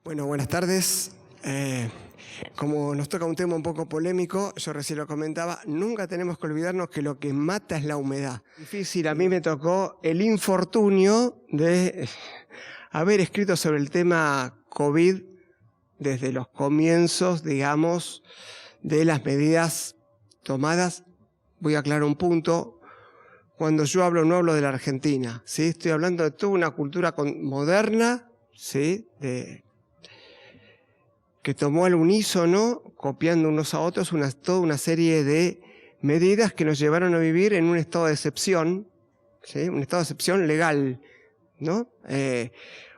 Bueno, buenas tardes. Como nos toca un tema un poco polémico, yo recién lo comentaba, nunca tenemos que olvidarnos que lo que mata es la humedad. Difícil, a mí me tocó el infortunio de haber escrito sobre el tema COVID desde los comienzos, digamos, de las medidas tomadas. Voy a aclarar un punto. Cuando yo hablo, no hablo de la Argentina, ¿sí? Estoy hablando de toda una cultura moderna, ¿sí? Que tomó al unísono, copiando unos a otros, toda una serie de medidas que nos llevaron a vivir en un estado de excepción, ¿sí? Un estado de excepción legal, ¿no?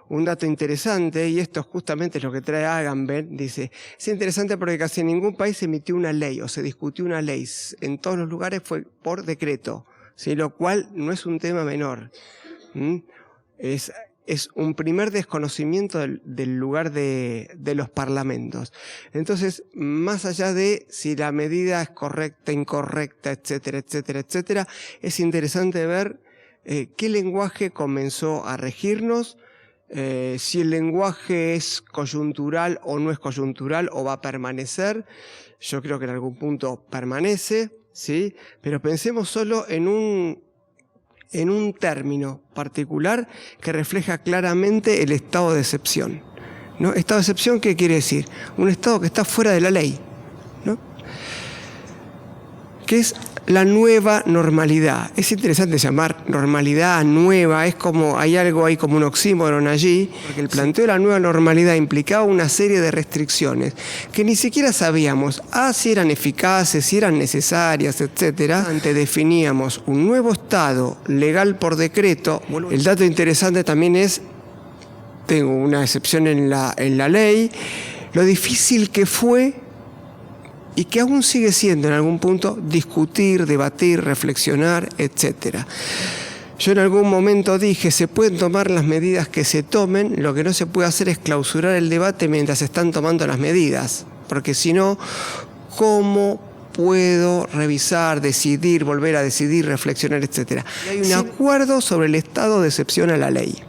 Un dato interesante, y esto justamente es lo que trae Agamben, dice, es interesante porque casi en ningún país se emitió una ley o se discutió una ley. En todos los lugares fue por decreto, ¿sí? Lo cual no es un tema menor. Es un primer desconocimiento del lugar de los parlamentos. Entonces, más allá de si la medida es correcta, incorrecta, etcétera, etcétera, etcétera, es interesante ver qué lenguaje comenzó a regirnos, si el lenguaje es coyuntural o no es coyuntural o va a permanecer. Yo creo que en algún punto permanece, ¿sí? Pero pensemos solo en un término particular que refleja claramente el estado de excepción, ¿no? Estado de excepción, ¿qué quiere decir? Un estado que está fuera de la ley, ¿no? Que es la nueva normalidad. Es interesante llamar normalidad nueva, es como, hay algo ahí como un oxímoron allí, porque el planteo de la nueva normalidad implicaba una serie de restricciones que ni siquiera sabíamos si eran eficaces, si eran necesarias, etcétera. Antes definíamos un nuevo estado legal por decreto. El dato interesante también es, tengo una excepción en la ley, lo difícil que fue y que aún sigue siendo en algún punto discutir, debatir, reflexionar, etc. Yo en algún momento dije, se pueden tomar las medidas que se tomen, lo que no se puede hacer es clausurar el debate mientras se están tomando las medidas, porque si no, ¿cómo puedo revisar, decidir, volver a decidir, reflexionar, etcétera? Hay un acuerdo sobre el estado de excepción a la ley.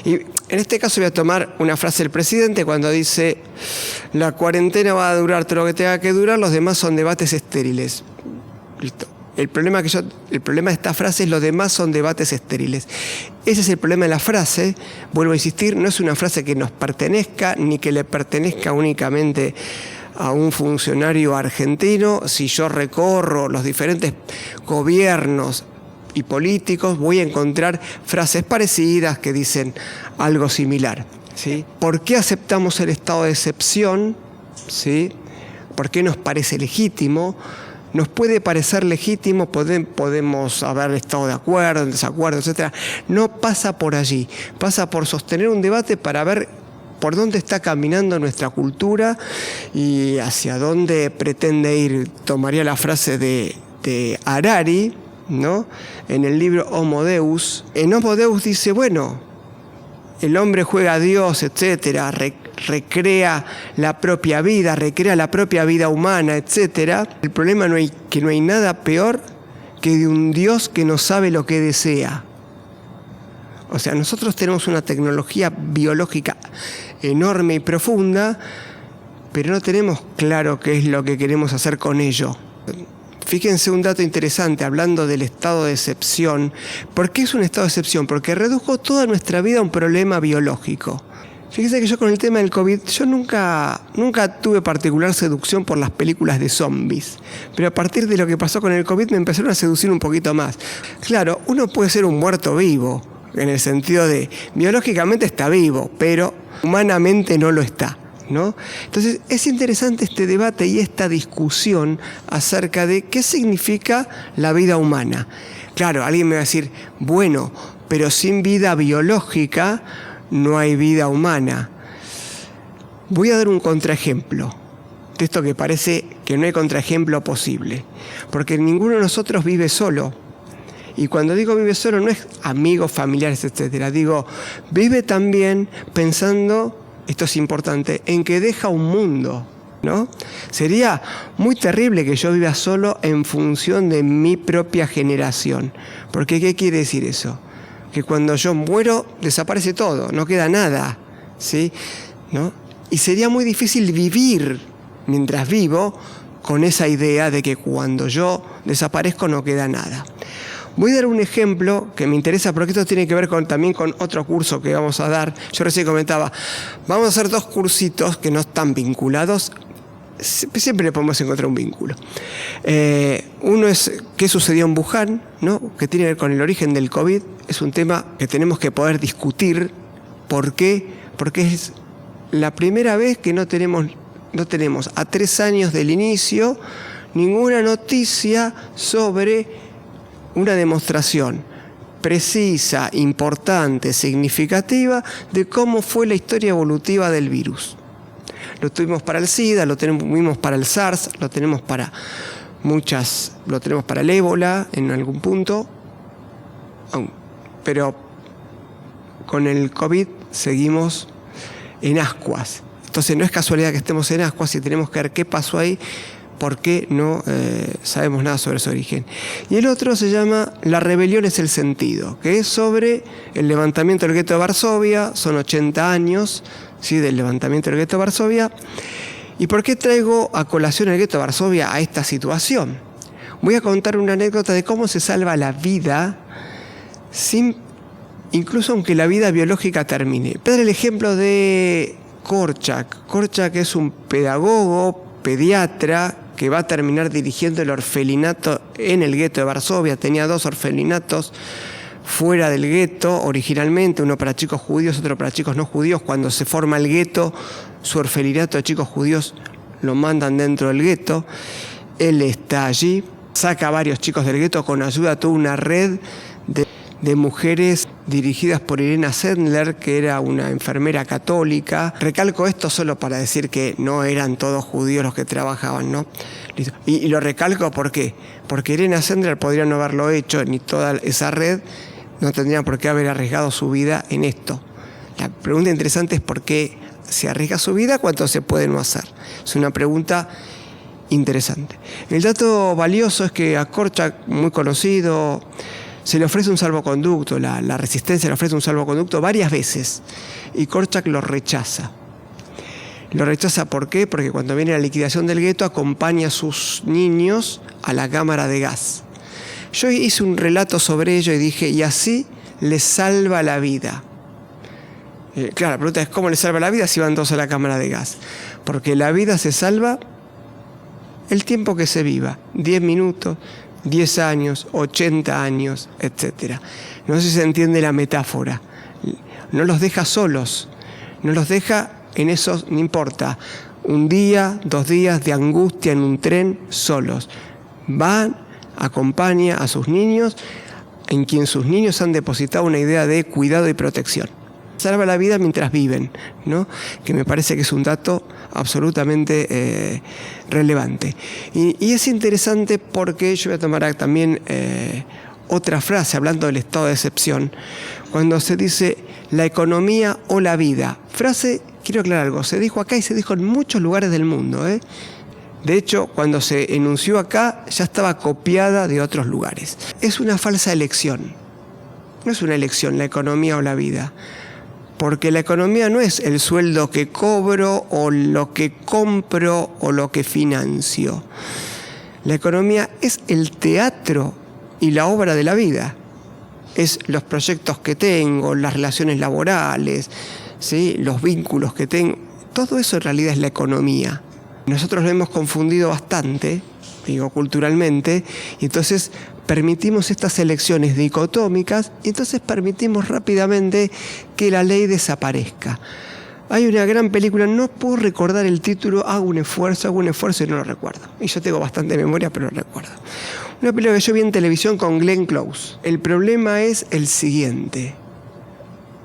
Y en este caso voy a tomar una frase del presidente cuando dice: la cuarentena va a durar todo lo que tenga que durar, los demás son debates estériles. Listo. El problema de esta frase es los demás son debates estériles. Ese es el problema de la frase. Vuelvo a insistir, no es una frase que nos pertenezca ni que le pertenezca únicamente a un funcionario argentino. Si yo recorro los diferentes gobiernos y políticos, voy a encontrar frases parecidas que dicen algo similar, ¿sí? ¿Por qué aceptamos el estado de excepción? ¿Sí? ¿Por qué nos parece legítimo? Nos puede parecer legítimo, podemos haber estado de acuerdo, en desacuerdo, etc. No pasa por allí, pasa por sostener un debate para ver por dónde está caminando nuestra cultura y hacia dónde pretende ir. Tomaría la frase de Harari, ¿no? En el libro Homo Deus. En Homo Deus dice, bueno, el hombre juega a Dios, etcétera, recrea la propia vida humana, etcétera. El problema que no hay nada peor que de un Dios que no sabe lo que desea. O sea, nosotros tenemos una tecnología biológica enorme y profunda, pero no tenemos claro qué es lo que queremos hacer con ello. Fíjense un dato interesante, hablando del estado de excepción. ¿Por qué es un estado de excepción? Porque redujo toda nuestra vida a un problema biológico. Fíjense que yo con el tema del COVID, yo nunca tuve particular seducción por las películas de zombies. Pero a partir de lo que pasó con el COVID me empezaron a seducir un poquito más. Claro, uno puede ser un muerto vivo, en el sentido de biológicamente está vivo, pero humanamente no lo está, ¿no? Entonces es interesante este debate y esta discusión acerca de qué significa la vida humana. Claro, alguien me va a decir, bueno, pero sin vida biológica no hay vida humana. Voy a dar un contraejemplo de esto que parece que no hay contraejemplo posible, porque ninguno de nosotros vive solo. Y cuando digo vive solo no es amigos, familiares, etcétera. Digo, vive también pensando, esto es importante, en que deja un mundo, ¿no? Sería muy terrible que yo viva solo en función de mi propia generación. Porque ¿qué quiere decir eso? Que cuando yo muero desaparece todo, no queda nada, ¿sí? ¿no? Y sería muy difícil vivir mientras vivo con esa idea de que cuando yo desaparezco no queda nada. Voy a dar un ejemplo que me interesa porque esto tiene que ver también con otro curso que vamos a dar. Yo recién comentaba, vamos a hacer 2 cursitos que no están vinculados. Siempre le podemos encontrar un vínculo. Uno es qué sucedió en Wuhan, ¿no? Que tiene que ver con el origen del COVID. Es un tema que tenemos que poder discutir. ¿Por qué? Porque es la primera vez que no tenemos a 3 años del inicio ninguna noticia sobre una demostración precisa, importante, significativa de cómo fue la historia evolutiva del virus. Lo tuvimos para el SIDA, lo tuvimos para el SARS, lo tenemos para el ébola en algún punto, pero con el COVID seguimos en ascuas. Entonces no es casualidad que estemos en ascuas y tenemos que ver qué pasó ahí, por qué no sabemos nada sobre su origen. Y el otro se llama La rebelión es el sentido, que es sobre el levantamiento del gueto de Varsovia. Son 80 años, ¿sí?, del levantamiento del gueto de Varsovia. ¿Y por qué traigo a colación el gueto de Varsovia a esta situación? Voy a contar una anécdota de cómo se salva la vida incluso aunque la vida biológica termine. Voy a dar el ejemplo de Korczak. Korczak es un pedagogo, pediatra, que va a terminar dirigiendo el orfelinato en el gueto de Varsovia. Tenía 2 orfelinatos fuera del gueto originalmente, uno para chicos judíos, otro para chicos no judíos. Cuando se forma el gueto, su orfelinato de chicos judíos lo mandan dentro del gueto. Él está allí, saca a varios chicos del gueto con ayuda de toda una red de mujeres dirigidas por Irena Sendler, que era una enfermera católica. Recalco esto solo para decir que no eran todos judíos los que trabajaban, ¿no? Y lo recalco ¿por qué? Porque Irena Sendler podría no haberlo hecho, ni toda esa red no tendría por qué haber arriesgado su vida en esto. La pregunta interesante es por qué se arriesga su vida, cuánto se puede no hacer. Es una pregunta interesante. El dato valioso es que a Korczak, muy conocido, se le ofrece un salvoconducto, la resistencia le ofrece un salvoconducto varias veces y Korczak lo rechaza. Lo rechaza ¿por qué? Porque cuando viene la liquidación del gueto acompaña a sus niños a la cámara de gas. Yo hice un relato sobre ello y dije, y así les salva la vida. Claro, la pregunta es ¿cómo les salva la vida si van todos a la cámara de gas? Porque la vida se salva el tiempo que se viva, 10 minutos, 10 años, 80 años, etc. No sé si se entiende la metáfora. No los deja solos, no los deja en esos, no importa, 1 día, 2 días de angustia en un tren solos. Van, acompaña a sus niños, en quien sus niños han depositado una idea de cuidado y protección. Salva la vida mientras viven, ¿no? Que me parece que es un dato absolutamente relevante. Y es interesante porque yo voy a tomar también otra frase, hablando del estado de excepción, cuando se dice la economía o la vida. Frase, quiero aclarar algo, se dijo acá y se dijo en muchos lugares del mundo, ¿eh? De hecho, cuando se enunció acá, ya estaba copiada de otros lugares. Es una falsa elección. No es una elección la economía o la vida. Porque la economía no es el sueldo que cobro o lo que compro o lo que financio. La economía es el teatro y la obra de la vida. Es los proyectos que tengo, las relaciones laborales, ¿sí?, los vínculos que tengo. Todo eso en realidad es la economía. Nosotros lo hemos confundido bastante, digo, culturalmente, y entonces permitimos estas elecciones dicotómicas y entonces permitimos rápidamente que la ley desaparezca. Hay una gran película, no puedo recordar el título, hago un esfuerzo y no lo recuerdo. Y yo tengo bastante memoria, pero lo recuerdo. Una película que yo vi en televisión con Glenn Close. El problema es el siguiente.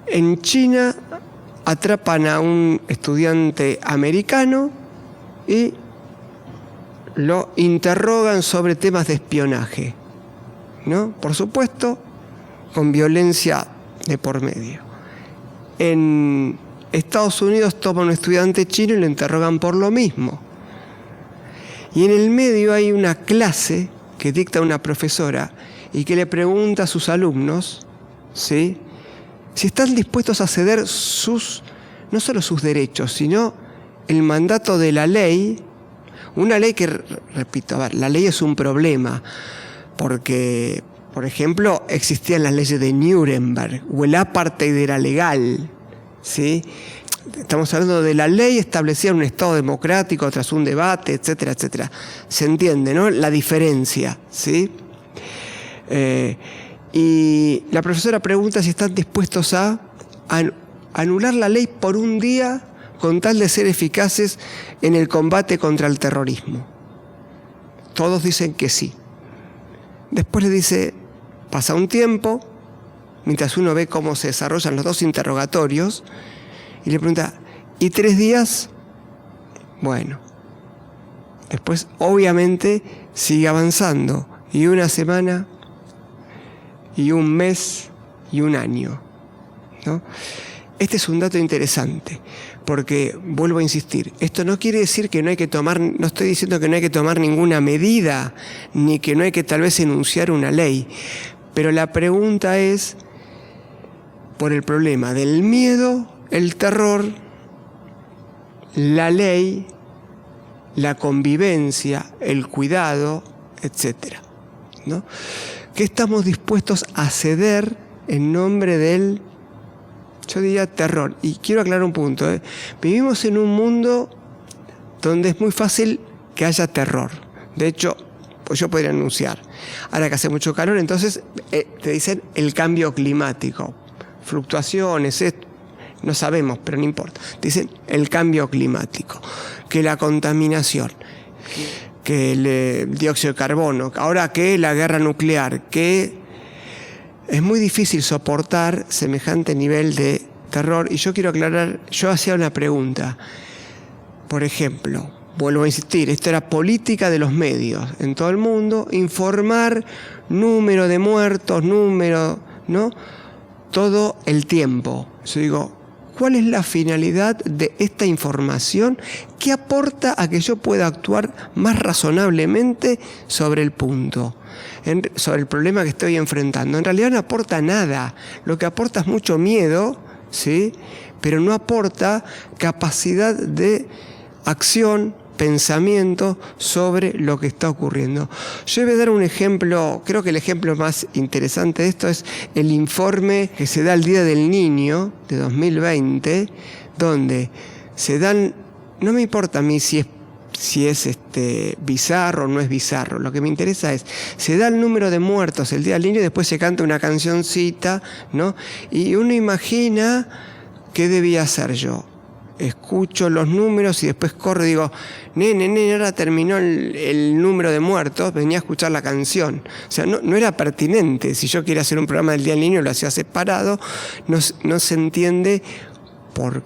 En China atrapan a un estudiante americano y lo interrogan sobre temas de espionaje, ¿no? Por supuesto, con violencia de por medio. En Estados Unidos toman a un estudiante chino y lo interrogan por lo mismo. Y en el medio hay una clase que dicta una profesora y que le pregunta a sus alumnos, ¿sí?, si están dispuestos a ceder sus no solo sus derechos, sino el mandato de la ley. Una ley que, repito, a ver, la ley es un problema, porque, por ejemplo, existían las leyes de Nuremberg, o el apartheid era legal, ¿sí? Estamos hablando de la ley establecida en un Estado democrático tras un debate, etcétera, etcétera. Se entiende, ¿no? La diferencia, ¿sí? Y la profesora pregunta si están dispuestos a anular la ley por un día con tal de ser eficaces en el combate contra el terrorismo. Todos dicen que sí. Después le dice, pasa un tiempo, mientras uno ve cómo se desarrollan los dos interrogatorios, y le pregunta, ¿y 3 días? Bueno. Después, obviamente, sigue avanzando. Y 1 semana, y 1 mes, y 1 año, ¿no? Este es un dato interesante, porque, vuelvo a insistir, esto no quiere decir que no hay que tomar, no estoy diciendo que no hay que tomar ninguna medida, ni que no hay que tal vez enunciar una ley, pero la pregunta es, por el problema del miedo, el terror, la ley, la convivencia, el cuidado, etcétera, ¿no? ¿Qué estamos dispuestos a ceder en nombre del, yo diría, terror? Y quiero aclarar un punto, ¿eh? Vivimos en un mundo donde es muy fácil que haya terror. De hecho, pues yo podría anunciar, ahora que hace mucho calor, entonces te dicen el cambio climático, fluctuaciones, no sabemos, pero no importa. Dicen el cambio climático, que la contaminación, que el dióxido de carbono, ahora que la guerra nuclear, que es muy difícil soportar semejante nivel de terror. Y yo quiero aclarar, yo hacía una pregunta. Por ejemplo, vuelvo a insistir, esto era política de los medios en todo el mundo, informar número de muertos, número, ¿no? Todo el tiempo. Yo digo, ¿cuál es la finalidad de esta información? ¿Qué aporta a que yo pueda actuar más razonablemente sobre el punto? Sobre el problema que estoy enfrentando. En realidad no aporta nada. Lo que aporta es mucho miedo, ¿sí? Pero no aporta capacidad de acción, pensamiento sobre lo que está ocurriendo. Yo voy a dar un ejemplo, creo que el ejemplo más interesante de esto es el informe que se da al Día del Niño de 2020, donde se dan, no me importa a mí si es bizarro o no es bizarro, lo que me interesa es, se da el número de muertos el Día del Niño y después se canta una cancioncita, ¿no? Y uno imagina qué debía hacer yo. Escucho los números y después corro y digo, nene, ahora terminó el número de muertos, venía a escuchar la canción. O sea, no era pertinente. Si yo quería hacer un programa del Día del Niño, lo hacía separado. No se entiende,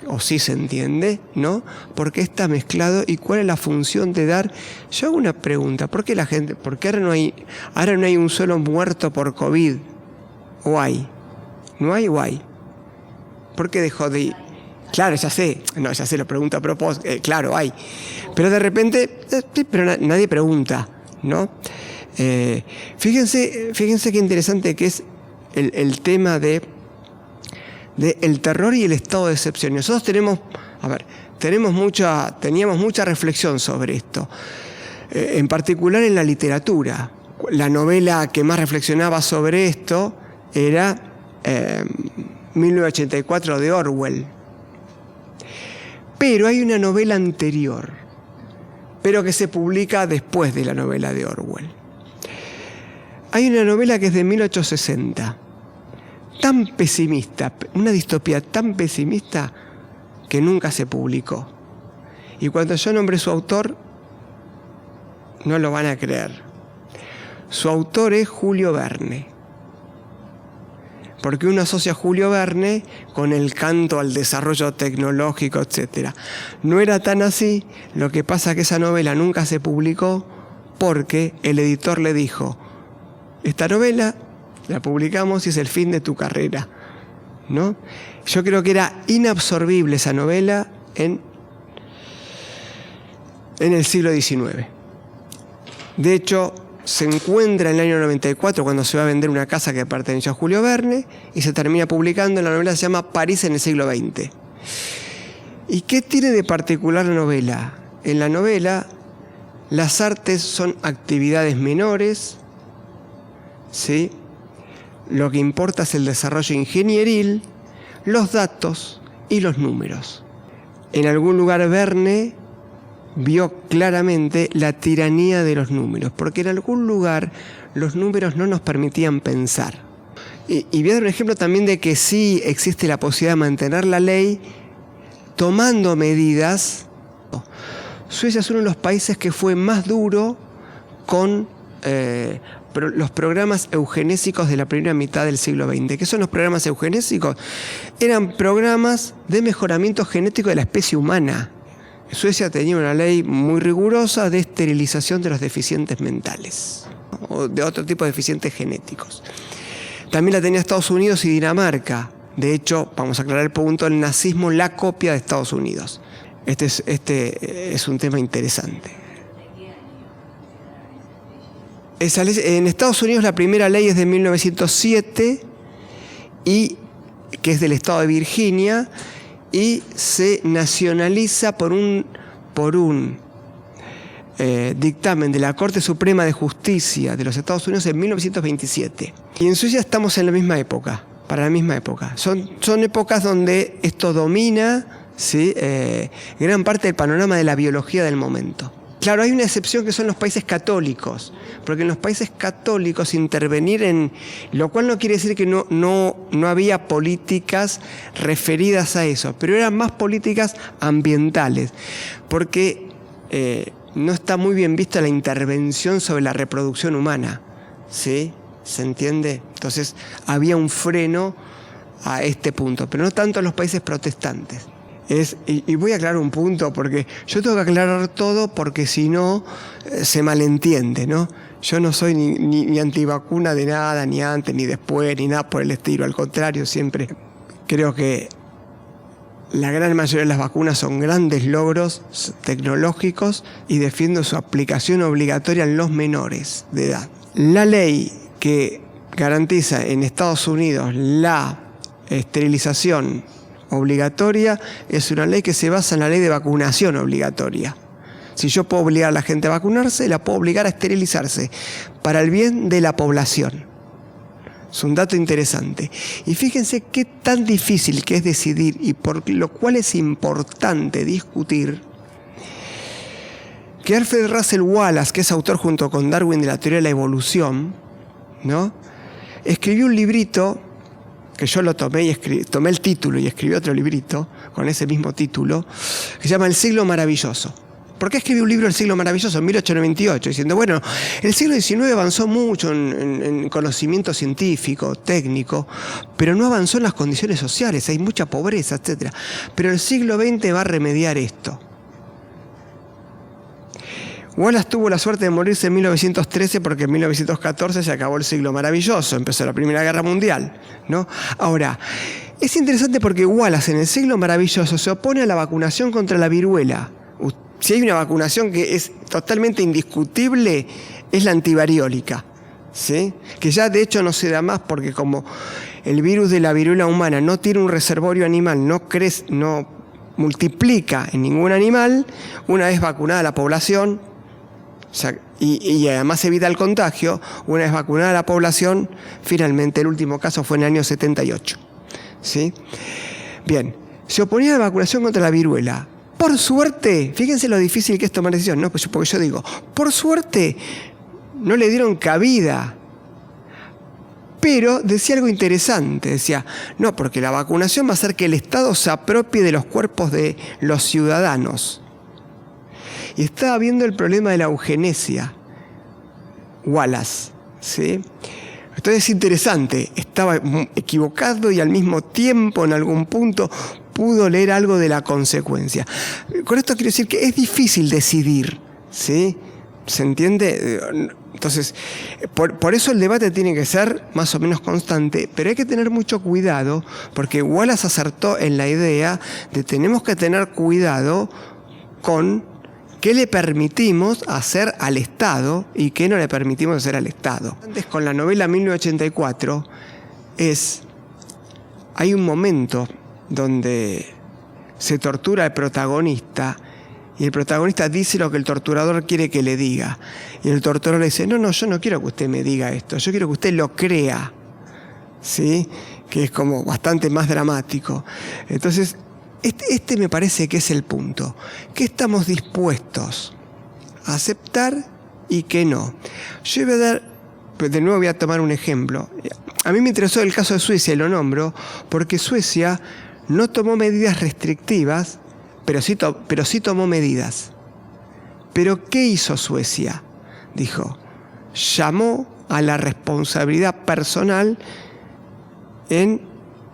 o sí se entiende, ¿no? ¿Por qué está mezclado y cuál es la función de dar? Yo hago una pregunta, ¿por qué ahora no hay un solo muerto por COVID? ¿O hay? ¿No hay o hay? ¿Por qué dejó de ir? Claro, ya sé, lo pregunto a propósito, claro, hay. Pero de repente, pero nadie pregunta, ¿no? Fíjense qué interesante que es el tema de el terror y el estado de excepción. Nosotros teníamos mucha reflexión sobre esto, en particular en la literatura. La novela que más reflexionaba sobre esto era 1984 de Orwell. Pero hay una novela anterior, pero que se publica después de la novela de Orwell. Hay una novela que es de 1860, tan pesimista, una distopía tan pesimista que nunca se publicó. Y cuando yo nombré su autor, no lo van a creer. Su autor es Julio Verne. Porque uno asocia a Julio Verne con el canto al desarrollo tecnológico, etc. No era tan así. Lo que pasa es que esa novela nunca se publicó porque el editor le dijo, esta novela la publicamos y es el fin de tu carrera, ¿no? Yo creo que era inabsorbible esa novela en el siglo XIX. De hecho, se encuentra en el año 94 cuando se va a vender una casa que perteneció a Julio Verne y se termina publicando. La novela se llama París en el siglo XX. ¿Y qué tiene de particular la novela? En la novela, las artes son actividades menores, ¿sí? Lo que importa es el desarrollo ingenieril, los datos y los números. En algún lugar Verne vio claramente la tiranía de los números, porque en algún lugar los números no nos permitían pensar. Y voy a dar un ejemplo también de que sí existe la posibilidad de mantener la ley tomando medidas. Suecia es uno de los países que fue más duro con los programas eugenésicos de la primera mitad del siglo XX. ¿Qué son los programas eugenésicos? Eran programas de mejoramiento genético de la especie humana. Suecia tenía una ley muy rigurosa de esterilización de los deficientes mentales o de otro tipo de deficientes genéticos. También la tenía Estados Unidos y Dinamarca. De hecho, vamos a aclarar el punto, el nazismo, la copia de Estados Unidos. Este es un tema interesante. En Estados Unidos la primera ley es de 1907, que es del estado de Virginia, y se nacionaliza por un dictamen de la Corte Suprema de Justicia de los Estados Unidos en 1927. Y en Suecia estamos en la misma época, para la misma época. Son épocas donde esto domina, ¿sí? Gran parte del panorama de la biología del momento. Claro, hay una excepción que son los países católicos, porque en los países católicos intervenir lo cual no quiere decir que no había políticas referidas a eso, pero eran más políticas ambientales, porque no está muy bien vista la intervención sobre la reproducción humana, ¿sí? ¿Se entiende? Entonces había un freno a este punto, pero no tanto en los países protestantes. Y voy a aclarar un punto, porque yo tengo que aclarar todo, porque si no, se malentiende, ¿no? Yo no soy ni antivacuna de nada, ni antes, ni después, ni nada por el estilo. Al contrario, siempre creo que la gran mayoría de las vacunas son grandes logros tecnológicos y defiendo su aplicación obligatoria en los menores de edad. La ley que garantiza en Estados Unidos la esterilización obligatoria es una ley que se basa en la ley de vacunación obligatoria. Si yo puedo obligar a la gente a vacunarse, la puedo obligar a esterilizarse para el bien de la población. Es un dato interesante. Y fíjense qué tan difícil que es decidir, y por lo cual es importante discutir, que Alfred Russel Wallace, que es autor junto con Darwin de la teoría de la evolución, ¿no?, escribió un librito que yo lo tomé el título y escribí otro librito con ese mismo título, que se llama El siglo maravilloso. ¿Por qué escribí un libro El siglo maravilloso en 1898? Diciendo, bueno, el siglo XIX avanzó mucho en conocimiento científico, técnico, pero no avanzó en las condiciones sociales, hay mucha pobreza, etc. Pero el siglo XX va a remediar esto. Wallace tuvo la suerte de morirse en 1913 porque en 1914 se acabó el siglo maravilloso, empezó la Primera Guerra Mundial, ¿no? Ahora, es interesante porque Wallace en el siglo maravilloso se opone a la vacunación contra la viruela. Si hay una vacunación que es totalmente indiscutible, es la antivariólica, ¿sí? Que ya de hecho no se da más porque como el virus de la viruela humana no tiene un reservorio animal, no crece, no multiplica en ningún animal, una vez vacunada la población, o sea, y además evita el contagio, una vez vacunada la población, finalmente el último caso fue en el año 78. ¿Sí? Bien, se oponía a la vacunación contra la viruela. Por suerte, fíjense lo difícil que es tomar decisión, ¿no? Porque yo digo, por suerte no le dieron cabida. Pero decía algo interesante, decía, no, porque la vacunación va a hacer que el Estado se apropie de los cuerpos de los ciudadanos. Y estaba viendo el problema de la eugenesia, Wallace, ¿sí? Entonces es interesante, estaba equivocado y al mismo tiempo en algún punto pudo leer algo de la consecuencia. Con esto quiero decir que es difícil decidir, ¿sí? ¿Se entiende? Entonces, por eso el debate tiene que ser más o menos constante, pero hay que tener mucho cuidado, porque Wallace acertó en la idea de tenemos que tener cuidado con qué le permitimos hacer al Estado y qué no le permitimos hacer al Estado. Antes, con la novela 1984, hay un momento donde se tortura al protagonista y el protagonista dice lo que el torturador quiere que le diga. Y el torturador le dice, no, yo no quiero que usted me diga esto, yo quiero que usted lo crea. ¿Sí? Que es como bastante más dramático. Entonces, este me parece que es el punto. ¿Qué estamos dispuestos a aceptar y qué no? Yo voy a dar, de nuevo voy a tomar un ejemplo. A mí me interesó el caso de Suecia y lo nombro porque Suecia no tomó medidas restrictivas, pero sí tomó medidas. ¿Pero qué hizo Suecia? Dijo, llamó a la responsabilidad personal en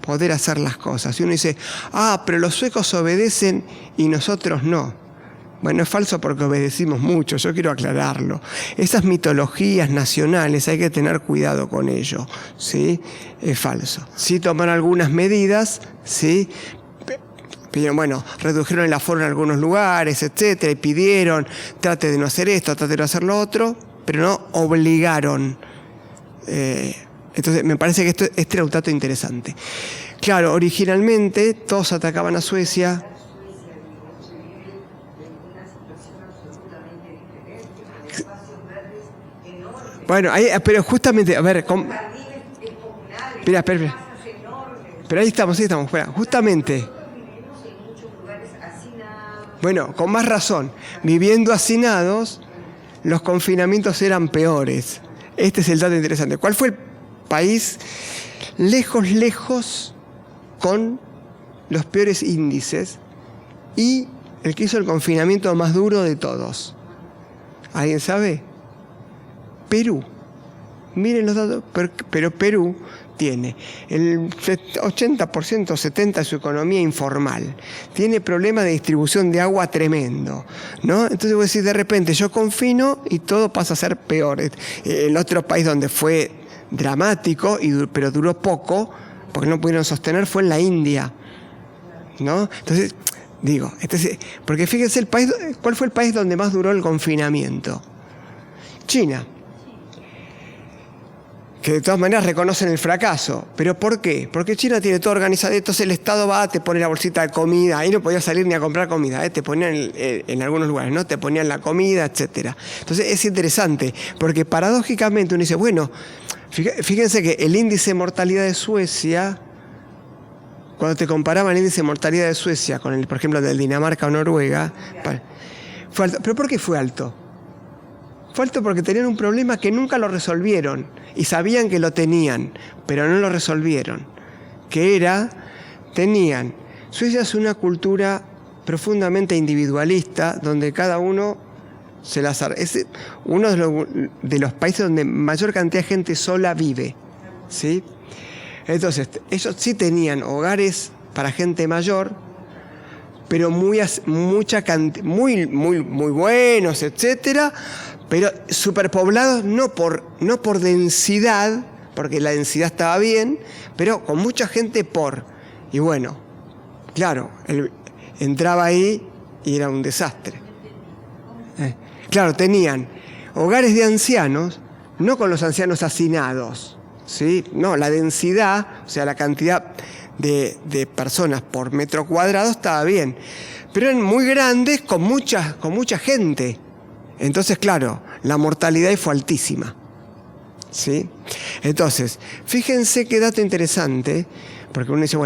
poder hacer las cosas. Y uno dice, pero los suecos obedecen y nosotros no. Bueno, es falso porque obedecimos mucho, yo quiero aclararlo. Esas mitologías nacionales hay que tener cuidado con ello, ¿sí? Es falso. Sí tomaron algunas medidas, ¿sí? Pidieron, redujeron el aforo en algunos lugares, etcétera, y pidieron, trate de no hacer esto, trate de no hacer lo otro, pero no obligaron. Entonces, me parece que este era un dato interesante. Claro, originalmente todos atacaban a Suecia. Bueno, pero justamente, a ver, espera. Pero ahí estamos, espera, justamente. Bueno, con más razón, viviendo hacinados, los confinamientos eran peores. Este es el dato interesante. ¿Cuál fue el país lejos con los peores índices y el que hizo el confinamiento más duro de todos? ¿Alguien sabe? Perú. Miren los datos, pero Perú tiene el 80%, 70% de su economía informal. Tiene problemas de distribución de agua tremendo, ¿no? Entonces vos decís, de repente yo confino y todo pasa a ser peor. El otro país donde fue dramático, pero duró poco, porque no pudieron sostener, fue en la India, ¿no? Entonces, porque fíjense ¿cuál fue el país donde más duró el confinamiento? China. Que de todas maneras reconocen el fracaso. ¿Pero por qué? Porque China tiene todo organizado, entonces el Estado te pone la bolsita de comida, ahí no podías salir ni a comprar comida, te ponían en algunos lugares, ¿no? Te ponían la comida, etcétera. Entonces es interesante, porque paradójicamente uno dice, fíjense que el índice de mortalidad de Suecia, cuando te comparaban el índice de mortalidad de Suecia con el, por ejemplo, del Dinamarca o Noruega, fue alto. ¿Pero por qué fue alto? Fue alto porque tenían un problema que nunca lo resolvieron y sabían que lo tenían, pero no lo resolvieron. Suecia es una cultura profundamente individualista donde cada uno es uno de los países donde mayor cantidad de gente sola vive, ¿sí? Entonces, ellos sí tenían hogares para gente mayor, pero muy buenos, etcétera, pero superpoblados no por densidad, porque la densidad estaba bien, pero con mucha gente y bueno, claro, entraba ahí y era un desastre. Claro, tenían hogares de ancianos, no con los ancianos hacinados, ¿sí? No, la densidad, o sea, la cantidad de personas por metro cuadrado estaba bien, pero eran muy grandes con mucha gente. Entonces, claro, la mortalidad ahí fue altísima, ¿sí? Entonces, fíjense qué dato interesante, porque uno dice,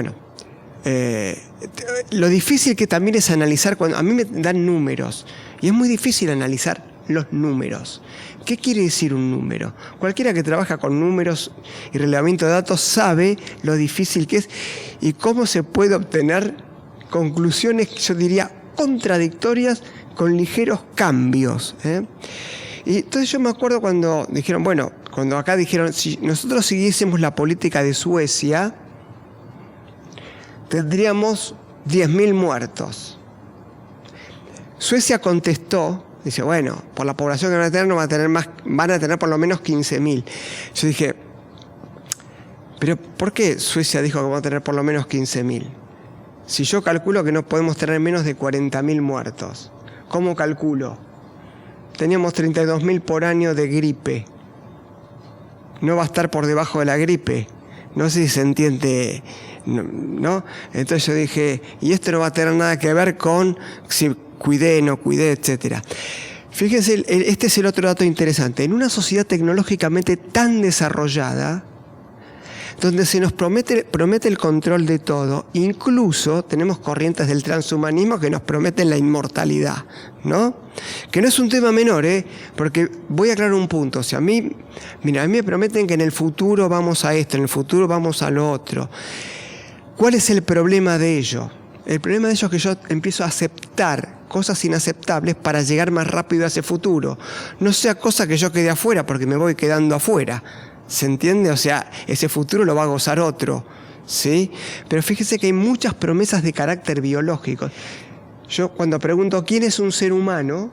lo difícil que también es analizar, cuando a mí me dan números, y es muy difícil analizar los números. ¿Qué quiere decir un número? Cualquiera que trabaja con números y relevamiento de datos sabe lo difícil que es y cómo se puede obtener conclusiones, yo diría, contradictorias con ligeros cambios, ¿eh? Y entonces yo me acuerdo cuando dijeron, cuando acá dijeron, si nosotros siguiésemos la política de Suecia, tendríamos 10.000 muertos. Suecia contestó, dice, por la población que van a tener, no van a tener más, van a tener por lo menos 15.000. Yo dije, ¿pero por qué Suecia dijo que va a tener por lo menos 15.000? Si yo calculo que no podemos tener menos de 40.000 muertos. ¿Cómo calculo? Teníamos 32.000 por año de gripe. No va a estar por debajo de la gripe. No sé si se entiende ¿no? Entonces yo dije, y esto no va a tener nada que ver con si cuidé, no cuidé, etcétera. Fíjense, este es el otro dato interesante. En una sociedad tecnológicamente tan desarrollada, donde se nos promete el control de todo, incluso tenemos corrientes del transhumanismo que nos prometen la inmortalidad, ¿no? Que no es un tema menor, porque voy a aclarar un punto. O sea, a mí me prometen que en el futuro vamos a esto, en el futuro vamos a lo otro. ¿Cuál es el problema de ello? El problema de ello es que yo empiezo a aceptar cosas inaceptables para llegar más rápido a ese futuro. No sea cosa que yo quede afuera porque me voy quedando afuera. ¿Se entiende? O sea, ese futuro lo va a gozar otro, ¿sí? Pero fíjese que hay muchas promesas de carácter biológico. Yo cuando pregunto ¿quién es un ser humano?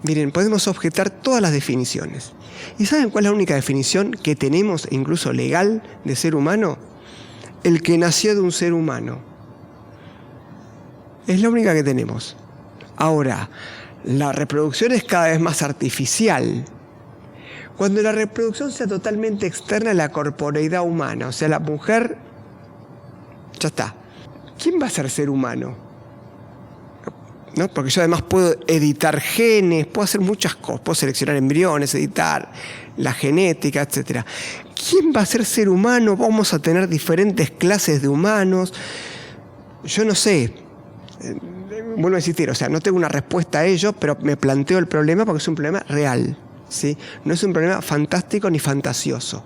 Miren, podemos objetar todas las definiciones. ¿Y saben cuál es la única definición que tenemos, incluso legal, de ser humano? El que nació de un ser humano. Es la única que tenemos. Ahora, la reproducción es cada vez más artificial. Cuando la reproducción sea totalmente externa a la corporeidad humana, o sea, la mujer, ya está. ¿Quién va a ser humano? ¿No? Porque yo además puedo editar genes, puedo hacer muchas cosas, puedo seleccionar embriones, editar la genética, etc. ¿Quién va a ser humano? Vamos a tener diferentes clases de humanos. Yo no sé. Vuelvo a insistir, o sea, no tengo una respuesta a ello, pero me planteo el problema porque es un problema real. ¿Sí? No es un problema fantástico ni fantasioso.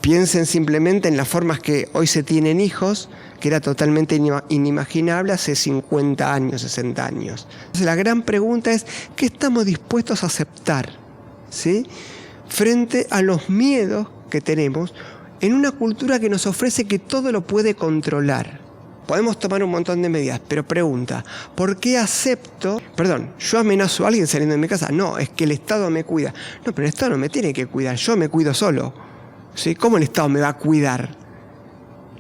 Piensen simplemente en las formas que hoy se tienen hijos, que era totalmente inimaginable hace 50 años, 60 años. Entonces, la gran pregunta es, ¿qué estamos dispuestos a aceptar? ¿Sí? Frente a los miedos que tenemos en una cultura que nos ofrece que todo lo puede controlar. Podemos tomar un montón de medidas, pero pregunta, ¿por qué acepto? ¿Yo amenazo a alguien saliendo de mi casa? No, es que el Estado me cuida. No, pero el Estado no me tiene que cuidar, yo me cuido solo. ¿Sí? ¿Cómo el Estado me va a cuidar?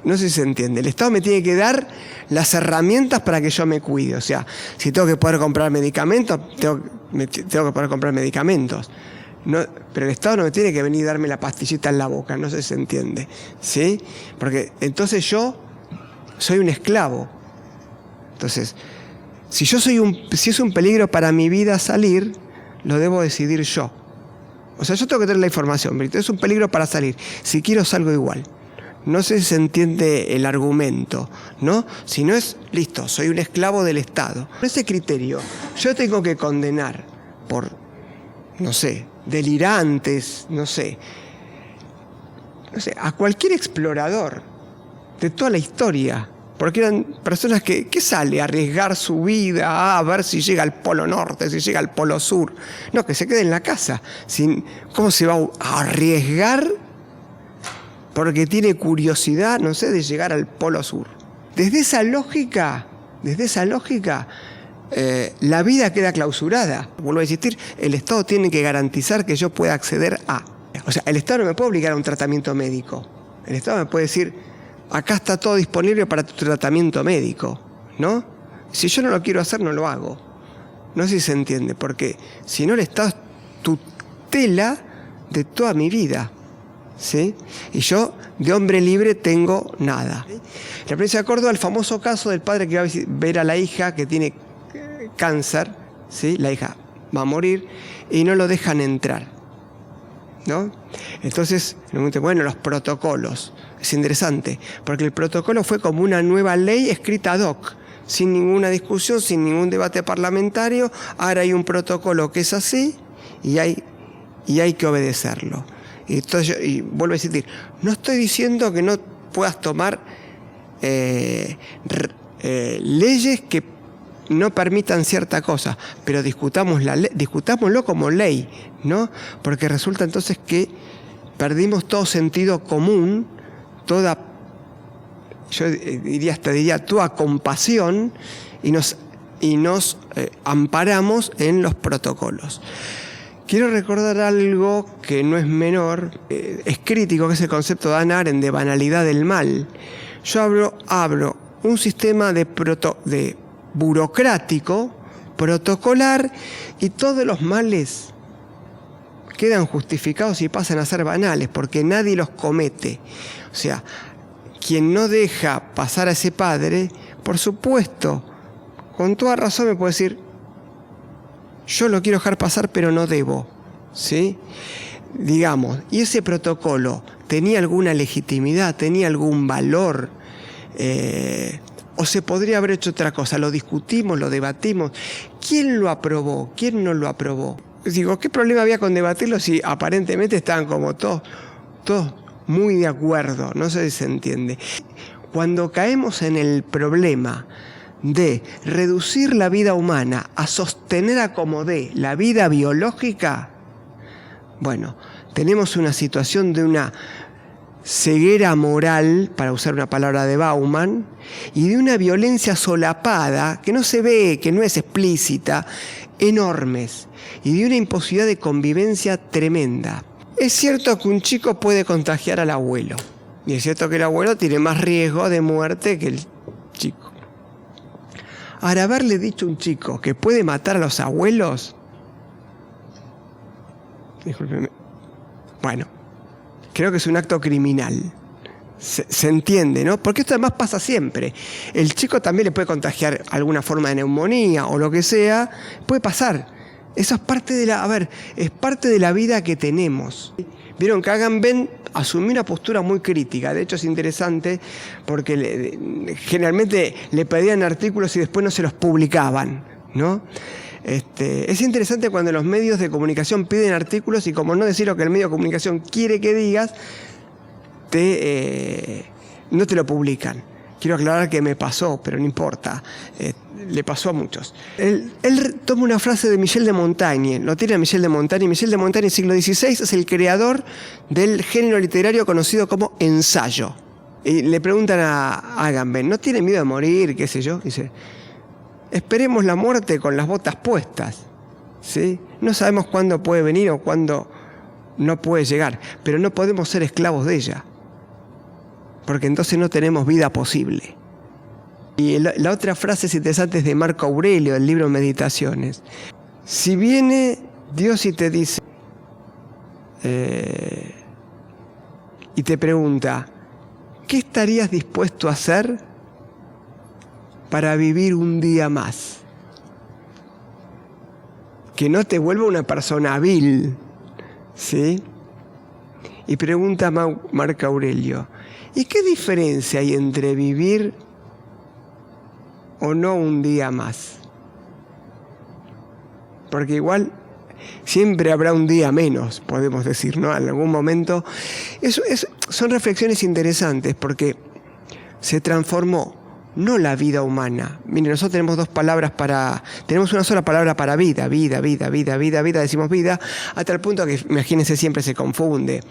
No sé si se entiende. El Estado me tiene que dar las herramientas para que yo me cuide. O sea, si tengo que poder comprar medicamentos, tengo que poder comprar medicamentos. No, pero el Estado no me tiene que venir y darme la pastillita en la boca, no sé si se entiende. ¿Sí? Porque entonces yo soy un esclavo. Entonces, si es un peligro para mi vida salir, lo debo decidir yo. O sea, yo tengo que tener la información, pero es un peligro para salir. Si quiero, salgo igual. No sé si se entiende el argumento, ¿no? Si no es, listo, soy un esclavo del Estado. Con ese criterio, yo tengo que condenar por, no sé, delirantes, no sé, a cualquier explorador de toda la historia, porque eran personas que sale a arriesgar su vida, a ver si llega al Polo Norte, si llega al Polo Sur. No, que se quede en la casa. ¿Cómo se va a arriesgar? Porque tiene curiosidad, no sé, de llegar al Polo Sur. Desde esa lógica, la vida queda clausurada. Vuelvo a insistir, el Estado tiene que garantizar que yo pueda acceder a. O sea, el Estado no me puede obligar a un tratamiento médico. El Estado me puede decir, acá está todo disponible para tu tratamiento médico, ¿no? Si yo no lo quiero hacer, no lo hago. No sé si se entiende, porque si no, el Estado es tutela de toda mi vida, ¿sí? Y yo, de hombre libre, tengo nada. La provincia de Córdoba, el famoso caso del padre que va a ver a la hija que tiene cáncer, ¿sí? La hija va a morir y no lo dejan entrar, ¿no? Entonces, bueno, los protocolos. Es interesante, porque el protocolo fue como una nueva ley escrita ad hoc, sin ninguna discusión, sin ningún debate parlamentario. Ahora hay un protocolo que es así y hay que obedecerlo. Y vuelvo a decir, no estoy diciendo que no puedas tomar leyes que no permitan cierta cosa, pero discutámoslo como ley, ¿no? Porque resulta entonces que perdimos todo sentido común, toda compasión, y nos amparamos en los protocolos. Quiero recordar algo que no es menor, es crítico, que es el concepto de Hannah Arendt de banalidad del mal. Yo hablo un sistema de burocrático, protocolar, y todos los males quedan justificados y pasan a ser banales, porque nadie los comete. O sea, quien no deja pasar a ese padre, por supuesto, con toda razón me puede decir, yo lo quiero dejar pasar, pero no debo, ¿sí? Digamos, y ese protocolo tenía alguna legitimidad, tenía algún valor, o se podría haber hecho otra cosa. Lo discutimos, lo debatimos. ¿Quién lo aprobó? ¿Quién no lo aprobó? Digo, ¿qué problema había con debatirlo si aparentemente estaban como todos muy de acuerdo? No sé si se entiende. Cuando caemos en el problema de reducir la vida humana a sostener a como dé la vida biológica, bueno, tenemos una situación de una ceguera moral, para usar una palabra de Bauman, y de una violencia solapada, que no se ve, que no es explícita, enormes, y de una imposibilidad de convivencia tremenda. Es cierto que un chico puede contagiar al abuelo, y es cierto que el abuelo tiene más riesgo de muerte que el chico. Ahora, haberle dicho a un chico que puede matar a los abuelos, discúlpeme, bueno, creo que es un acto criminal. Se entiende, ¿no? Porque esto además pasa siempre. El chico también le puede contagiar alguna forma de neumonía o lo que sea. Puede pasar. Eso es parte de es parte de la vida que tenemos. Vieron que Agamben asumió una postura muy crítica. De hecho es interesante porque generalmente le pedían artículos y después no se los publicaban, ¿no? Es interesante cuando los medios de comunicación piden artículos y como no decir lo que el medio de comunicación quiere que digas, no te lo publican. Quiero aclarar que me pasó, pero no importa. Le pasó a muchos. Él toma una frase de Michel de Montaigne, lo tiene a Michel de Montaigne. Michel de Montaigne, siglo XVI, es el creador del género literario conocido como ensayo. Y le preguntan a Agamben, ¿no tiene miedo de morir? ¿Qué sé yo? Dice, esperemos la muerte con las botas puestas, ¿sí? No sabemos cuándo puede venir o cuándo no puede llegar, pero no podemos ser esclavos de ella, porque entonces no tenemos vida posible. Y la otra frase es interesante, es de Marco Aurelio, del libro Meditaciones. Si viene Dios y te dice, y te pregunta, ¿qué estarías dispuesto a hacer para vivir un día más? Que no te vuelva una persona vil, ¿sí? Y pregunta Marco Aurelio, ¿y qué diferencia hay entre vivir o no un día más? Porque igual siempre habrá un día menos, podemos decir, ¿no? En algún momento. Son reflexiones interesantes porque se transformó no la vida humana. Miren, nosotros tenemos tenemos una sola palabra para vida, decimos vida, hasta el punto que, imagínense, siempre se confunde.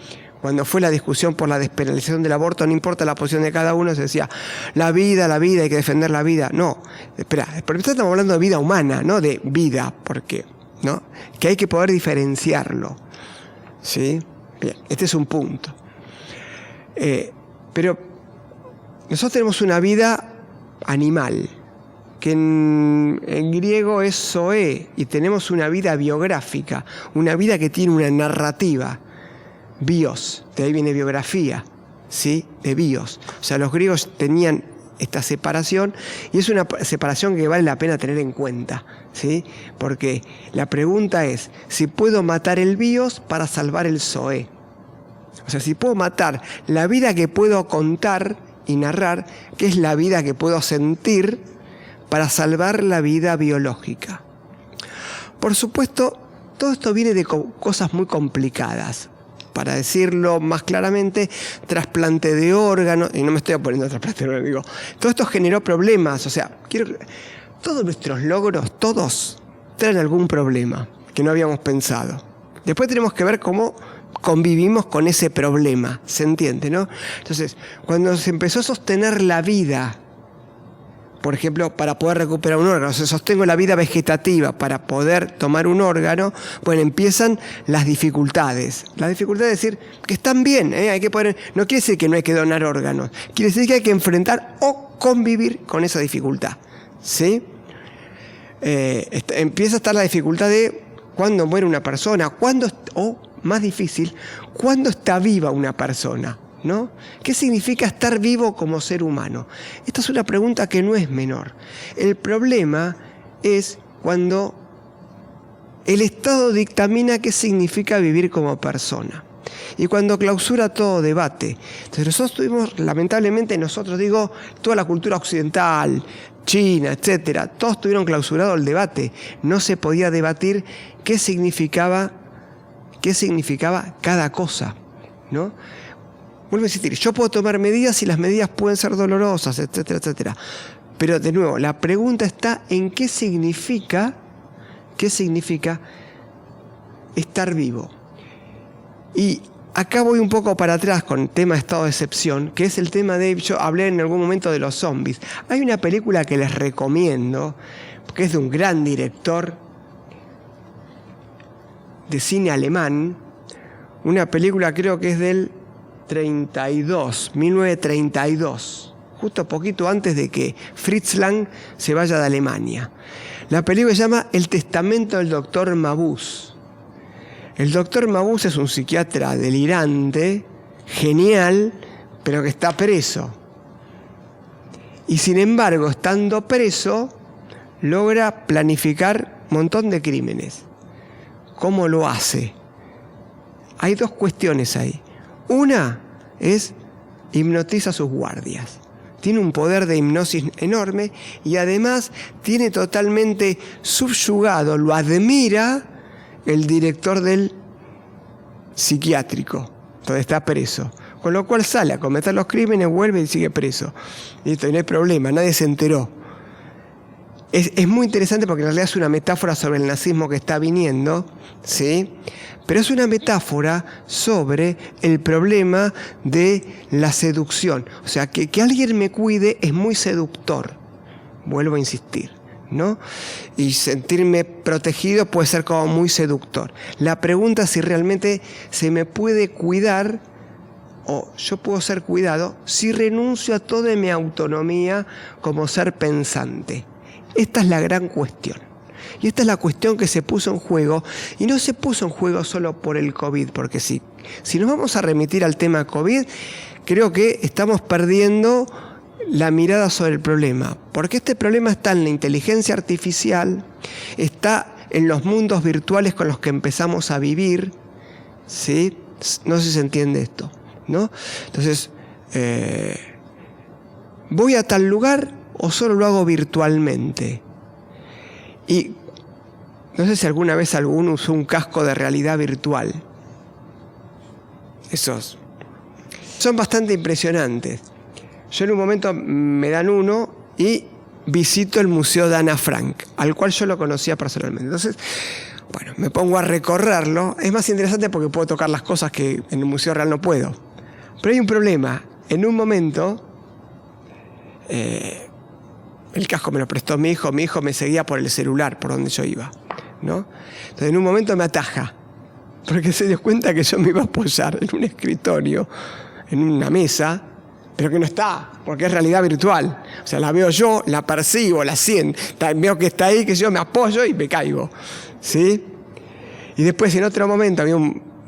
Cuando fue la discusión por la despenalización del aborto, no importa la posición de cada uno, se decía, la vida, hay que defender la vida. No, espera, porque estamos hablando de vida humana, no de vida, porque, ¿no? Que hay que poder diferenciarlo, ¿sí? Bien, este es un punto. Pero nosotros tenemos una vida animal, que en griego es zoé, y tenemos una vida biográfica, una vida que tiene una narrativa. Bios, de ahí viene biografía, ¿sí? De bios. O sea, los griegos tenían esta separación y es una separación que vale la pena tener en cuenta, ¿sí? Porque la pregunta es si puedo matar el bios para salvar el zoé. O sea, si puedo matar la vida que puedo contar y narrar, que es la vida que puedo sentir, para salvar la vida biológica. Por supuesto, todo esto viene de cosas muy complicadas. Para decirlo más claramente, trasplante de órganos, y no me estoy oponiendo a trasplante de órganos, digo, todo esto generó problemas. O sea, todos nuestros logros, todos traen algún problema que no habíamos pensado. Después tenemos que ver cómo convivimos con ese problema, ¿se entiende, no? Entonces, cuando se empezó a sostener la vida, por ejemplo, para poder recuperar un órgano, se sostengo la vida vegetativa para poder tomar un órgano, bueno, empiezan las dificultades. Las dificultades es decir que están bien, hay que poder, no quiere decir que no hay que donar órganos, quiere decir que hay que enfrentar o convivir con esa dificultad, ¿sí? Empieza a estar la dificultad de cuándo muere una persona, o más difícil, cuándo está viva una persona, ¿no? ¿Qué significa estar vivo como ser humano? Esta es una pregunta que no es menor. El problema es cuando el Estado dictamina qué significa vivir como persona y cuando clausura todo debate. Entonces nosotros tuvimos, lamentablemente digo, toda la cultura occidental, China, etcétera, todos tuvieron clausurado el debate. No se podía debatir qué significaba cada cosa, ¿no? Vuelvo a insistir, yo puedo tomar medidas y las medidas pueden ser dolorosas, etcétera, etcétera. Pero de nuevo, la pregunta está en qué significa estar vivo. Y acá voy un poco para atrás con el tema de estado de excepción, que es el tema de, yo hablé en algún momento de los zombies. Hay una película que les recomiendo, que es de un gran director de cine alemán, una película creo que es del 1932, justo poquito antes de que Fritz Lang se vaya de Alemania. La película se llama El testamento del doctor Mabuse. El doctor Mabuse es un psiquiatra delirante, genial, pero que está preso. Y sin embargo, estando preso, logra planificar un montón de crímenes. ¿Cómo lo hace? Hay dos cuestiones ahí. Una es hipnotiza a sus guardias. Tiene un poder de hipnosis enorme y además tiene totalmente subyugado, lo admira el director del psiquiátrico, donde está preso. Con lo cual sale a cometer los crímenes, vuelve y sigue preso. Listo, y no hay problema, nadie se enteró. Es muy interesante porque en realidad es una metáfora sobre el nazismo que está viniendo, ¿sí? Pero es una metáfora sobre el problema de la seducción. O sea, que alguien me cuide es muy seductor. Vuelvo a insistir, ¿no? Y sentirme protegido puede ser como muy seductor. La pregunta es si realmente se me puede cuidar o yo puedo ser cuidado si renuncio a toda mi autonomía como ser pensante. Esta es la gran cuestión. Y esta es la cuestión que se puso en juego, y no se puso en juego solo por el COVID, porque si nos vamos a remitir al tema COVID, creo que estamos perdiendo la mirada sobre el problema, porque este problema está en la inteligencia artificial, está en los mundos virtuales con los que empezamos a vivir, ¿sí? No sé si se entiende esto, ¿no? Entonces, ¿voy a tal lugar o solo lo hago virtualmente? Y no sé si alguna vez alguno usó un casco de realidad virtual. Esos son bastante impresionantes. Yo en un momento me dan uno y visito el Museo de Ana Frank, al cual yo lo conocía personalmente. Entonces, bueno, me pongo a recorrerlo. Es más interesante porque puedo tocar las cosas que en el museo real no puedo. Pero hay un problema. En un momento, el casco me lo prestó mi hijo me seguía por el celular, por donde yo iba, ¿no? Entonces en un momento me ataja, porque se dio cuenta que yo me iba a apoyar en un escritorio, en una mesa, pero que no está, porque es realidad virtual. O sea, la veo yo, la percibo, la siento, veo que está ahí, que yo me apoyo y me caigo, ¿sí? Y después en otro momento había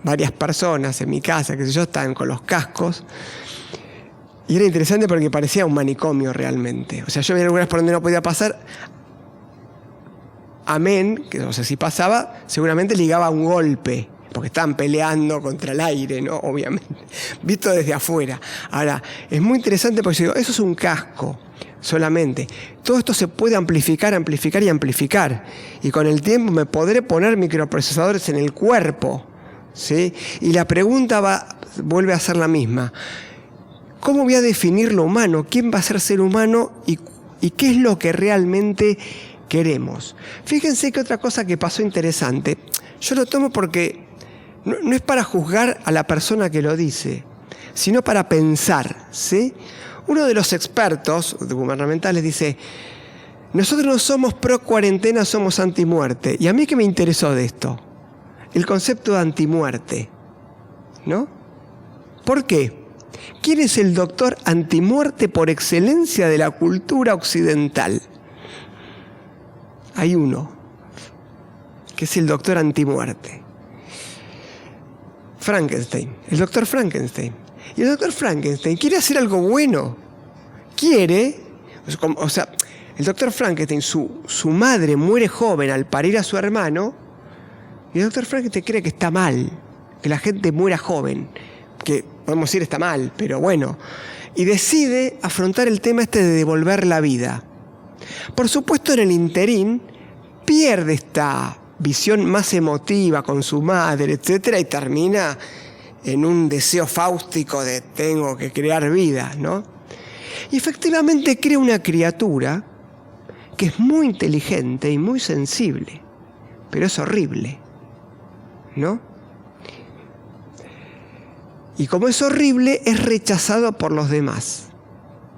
varias personas en mi casa, que yo, estaban con los cascos. Y era interesante porque parecía un manicomio realmente. O sea, yo veía lugares por donde no podía pasar. Amén, que no sé si pasaba, seguramente ligaba un golpe, porque estaban peleando contra el aire, ¿no? Obviamente, visto desde afuera. Ahora, es muy interesante porque yo digo, eso es un casco solamente. Todo esto se puede amplificar. Y con el tiempo me podré poner microprocesadores en el cuerpo, ¿sí? Y la pregunta vuelve a ser la misma. ¿Cómo voy a definir lo humano? ¿Quién va a ser humano? ¿Y qué es lo que realmente queremos? Fíjense que otra cosa que pasó interesante. Yo lo tomo porque no es para juzgar a la persona que lo dice, sino para pensar, ¿sí? Uno de los expertos gubernamentales dice, nosotros no somos pro cuarentena, somos antimuerte. ¿Y a mí qué me interesó de esto? El concepto de antimuerte, ¿no? ¿Por qué? ¿Quién es el doctor antimuerte por excelencia de la cultura occidental? Hay uno, que es el doctor antimuerte. Frankenstein, el doctor Frankenstein. Y el doctor Frankenstein quiere hacer algo bueno. O sea, el doctor Frankenstein, su madre muere joven al parir a su hermano, y el doctor Frankenstein cree que está mal, que la gente muera joven, que podemos decir está mal, pero bueno, y decide afrontar el tema de devolver la vida. Por supuesto, en el interín pierde esta visión más emotiva con su madre, etcétera, y termina en un deseo fáustico de tengo que crear vida, ¿no? Y efectivamente crea una criatura que es muy inteligente y muy sensible, pero es horrible, ¿no? Y como es horrible, es rechazado por los demás.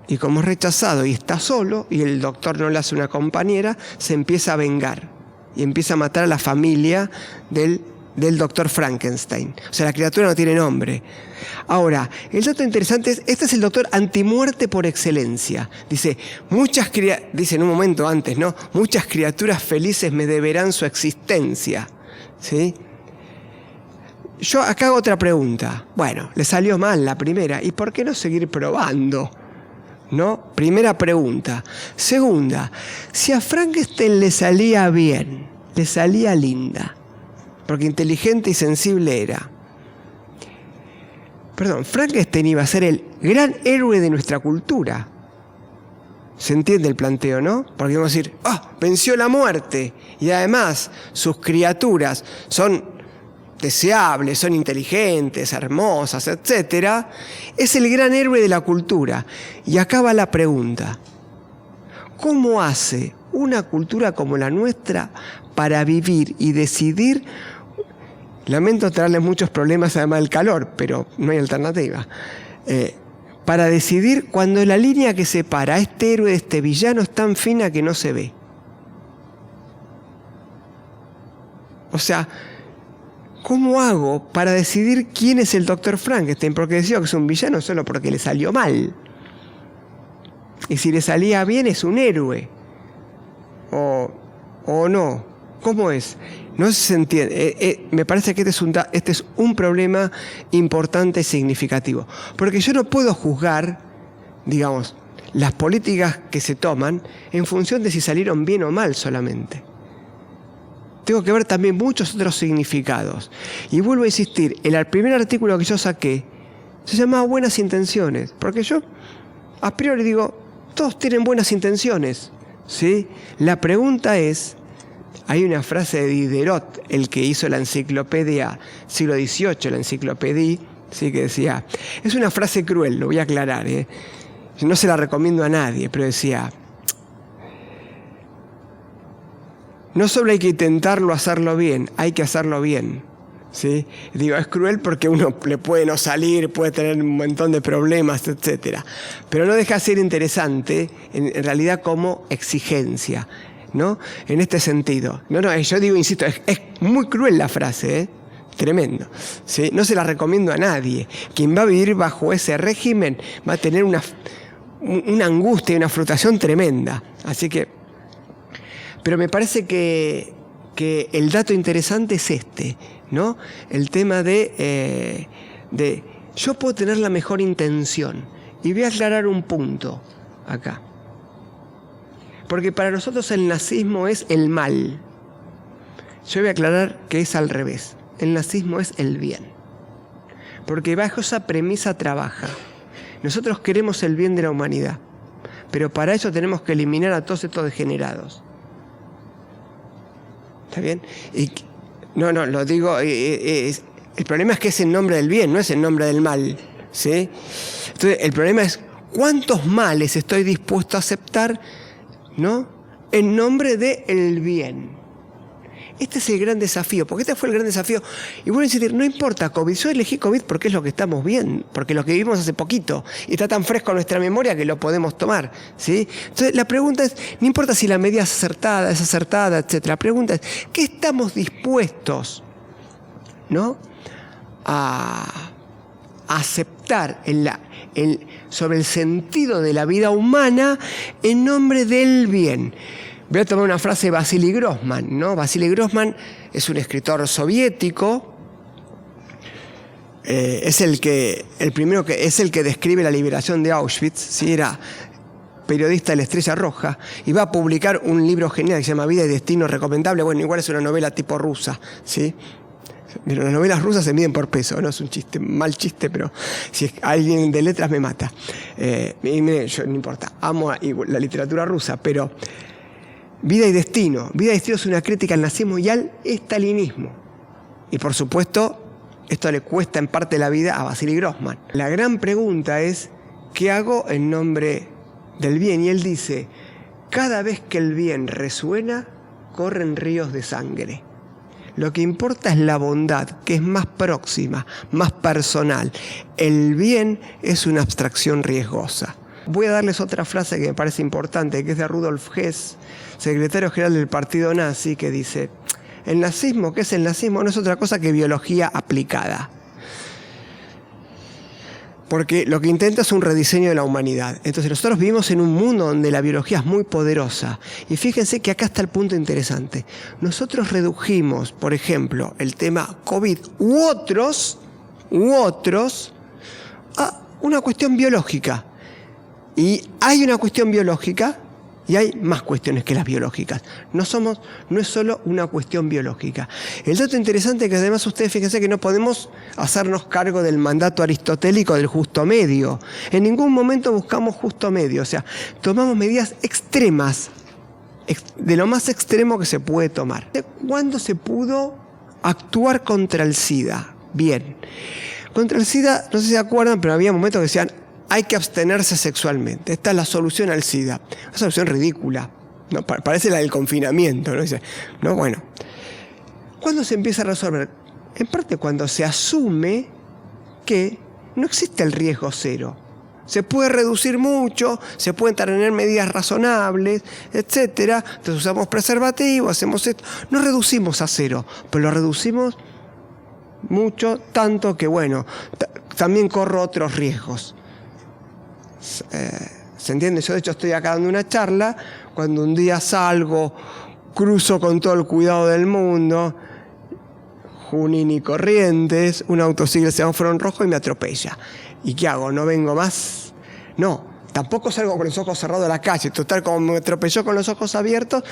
Y como es rechazado y está solo, y el doctor no le hace una compañera, se empieza a vengar. Y empieza a matar a la familia del doctor Frankenstein. O sea, la criatura no tiene nombre. Ahora, el dato interesante es, este es el doctor antimuerte por excelencia. Dice en un momento antes, ¿no? Muchas criaturas felices me deberán su existencia. ¿Sí? Yo acá hago otra pregunta. Bueno, le salió mal la primera. ¿Y por qué no seguir probando? ¿No? Primera pregunta. Segunda, si a Frankenstein le salía bien, le salía linda, porque inteligente y sensible era. Frankenstein iba a ser el gran héroe de nuestra cultura. ¿Se entiende el planteo, no? Porque vamos a decir, venció la muerte. Y además, sus criaturas son deseables, son inteligentes, hermosas, etc. Es el gran héroe de la cultura. Y acá va la pregunta. ¿Cómo hace una cultura como la nuestra para vivir y decidir? Lamento traerles muchos problemas además del calor, pero no hay alternativa. Para decidir cuando la línea que separa a este héroe de este villano es tan fina que no se ve. O sea, ¿cómo hago para decidir quién es el doctor Frankenstein? Porque decía que es un villano solo porque le salió mal. Y si le salía bien es un héroe. O no. ¿Cómo es? No se entiende. Me parece que este es un problema importante y significativo. Porque yo no puedo juzgar, digamos, las políticas que se toman en función de si salieron bien o mal solamente. Tengo que ver también muchos otros significados. Y vuelvo a insistir, el primer artículo que yo saqué se llamaba Buenas Intenciones. Porque yo, a priori digo, todos tienen buenas intenciones, ¿sí? La pregunta es, hay una frase de Diderot, el que hizo la enciclopedia siglo XVIII, la enciclopedia, ¿sí? Que decía, es una frase cruel, lo voy a aclarar, no se la recomiendo a nadie, pero decía, no solo hay que intentarlo hacerlo bien, hay que hacerlo bien. ¿Sí? Digo, es cruel porque uno le puede no salir, puede tener un montón de problemas, etc. Pero no deja de ser interesante, en realidad, como exigencia, ¿no? En este sentido. Yo digo, insisto, es muy cruel la frase, tremendo. ¿Sí? No se la recomiendo a nadie. Quien va a vivir bajo ese régimen va a tener una angustia y una frustración tremenda. Así que... Pero me parece que el dato interesante es este, ¿no? El tema de yo puedo tener la mejor intención. Y voy a aclarar un punto acá. Porque para nosotros el nazismo es el mal. Yo voy a aclarar que es al revés. El nazismo es el bien. Porque bajo esa premisa trabaja. Nosotros queremos el bien de la humanidad. Pero para eso tenemos que eliminar a todos estos degenerados. ¿Está bien? Lo digo, el problema es que es en nombre del bien, no es en nombre del mal, ¿sí? Entonces, el problema es cuántos males estoy dispuesto a aceptar, ¿no? En nombre del bien. Este es el gran desafío, porque este fue el gran desafío. Y vuelvo a decir, no importa COVID, yo elegí COVID porque es lo que estamos viendo, porque lo que vivimos hace poquito, y está tan fresco en nuestra memoria que lo podemos tomar, ¿sí? Entonces la pregunta es, no importa si la medida es acertada, etc. La pregunta es, ¿qué estamos dispuestos, ¿no? a aceptar sobre el sentido de la vida humana en nombre del bien? Voy a tomar una frase de Vasily Grossman, ¿no? Vasily Grossman es un escritor soviético, es el primero que es el que describe la liberación de Auschwitz, ¿sí? Era periodista de La Estrella Roja, y va a publicar un libro genial que se llama Vida y Destino Recomendable. Bueno, igual es una novela tipo rusa, ¿sí? Pero las novelas rusas se miden por peso, no es un chiste, mal chiste, pero si es alguien de letras me mata. Y mire, yo no importa, amo la literatura rusa, pero Vida y Destino es una crítica al nazismo y al estalinismo. Y por supuesto, esto le cuesta en parte la vida a Vasily Grossman. La gran pregunta es, ¿qué hago en nombre del bien? Y él dice, cada vez que el bien resuena, corren ríos de sangre. Lo que importa es la bondad, que es más próxima, más personal. El bien es una abstracción riesgosa. Voy a darles otra frase que me parece importante, que es de Rudolf Hess, secretario general del partido nazi, que dice, el nazismo, ¿qué es el nazismo? No es otra cosa que biología aplicada. Porque lo que intenta es un rediseño de la humanidad. Entonces nosotros vivimos en un mundo donde la biología es muy poderosa. Y fíjense que acá está el punto interesante. Nosotros redujimos, por ejemplo, el tema COVID u otros a una cuestión biológica. Y hay una cuestión biológica y hay más cuestiones que las biológicas. No es solo una cuestión biológica. El dato interesante es que además ustedes fíjense que no podemos hacernos cargo del mandato aristotélico del justo medio. En ningún momento buscamos justo medio. O sea, tomamos medidas extremas, de lo más extremo que se puede tomar. ¿Cuándo se pudo actuar contra el SIDA? Bien. Contra el SIDA, no sé si se acuerdan, pero había momentos que decían, hay que abstenerse sexualmente. Esta es la solución al SIDA. Una solución ridícula. ¿No? Parece la del confinamiento, ¿no? Dice, no, bueno. ¿Cuándo se empieza a resolver? En parte cuando se asume que no existe el riesgo cero. Se puede reducir mucho, se pueden tener medidas razonables, etc. Entonces usamos preservativo, hacemos esto. No reducimos a cero, pero lo reducimos mucho, tanto que, bueno, también corro otros riesgos. ¿Se entiende? Yo de hecho estoy acá dando una charla, cuando un día salgo, cruzo con todo el cuidado del mundo, Junín y Corrientes, un auto sigue el semáforo en rojo y me atropella. ¿Y qué hago? ¿No vengo más? No, tampoco salgo con los ojos cerrados a la calle. Total, como me atropelló con los ojos abiertos,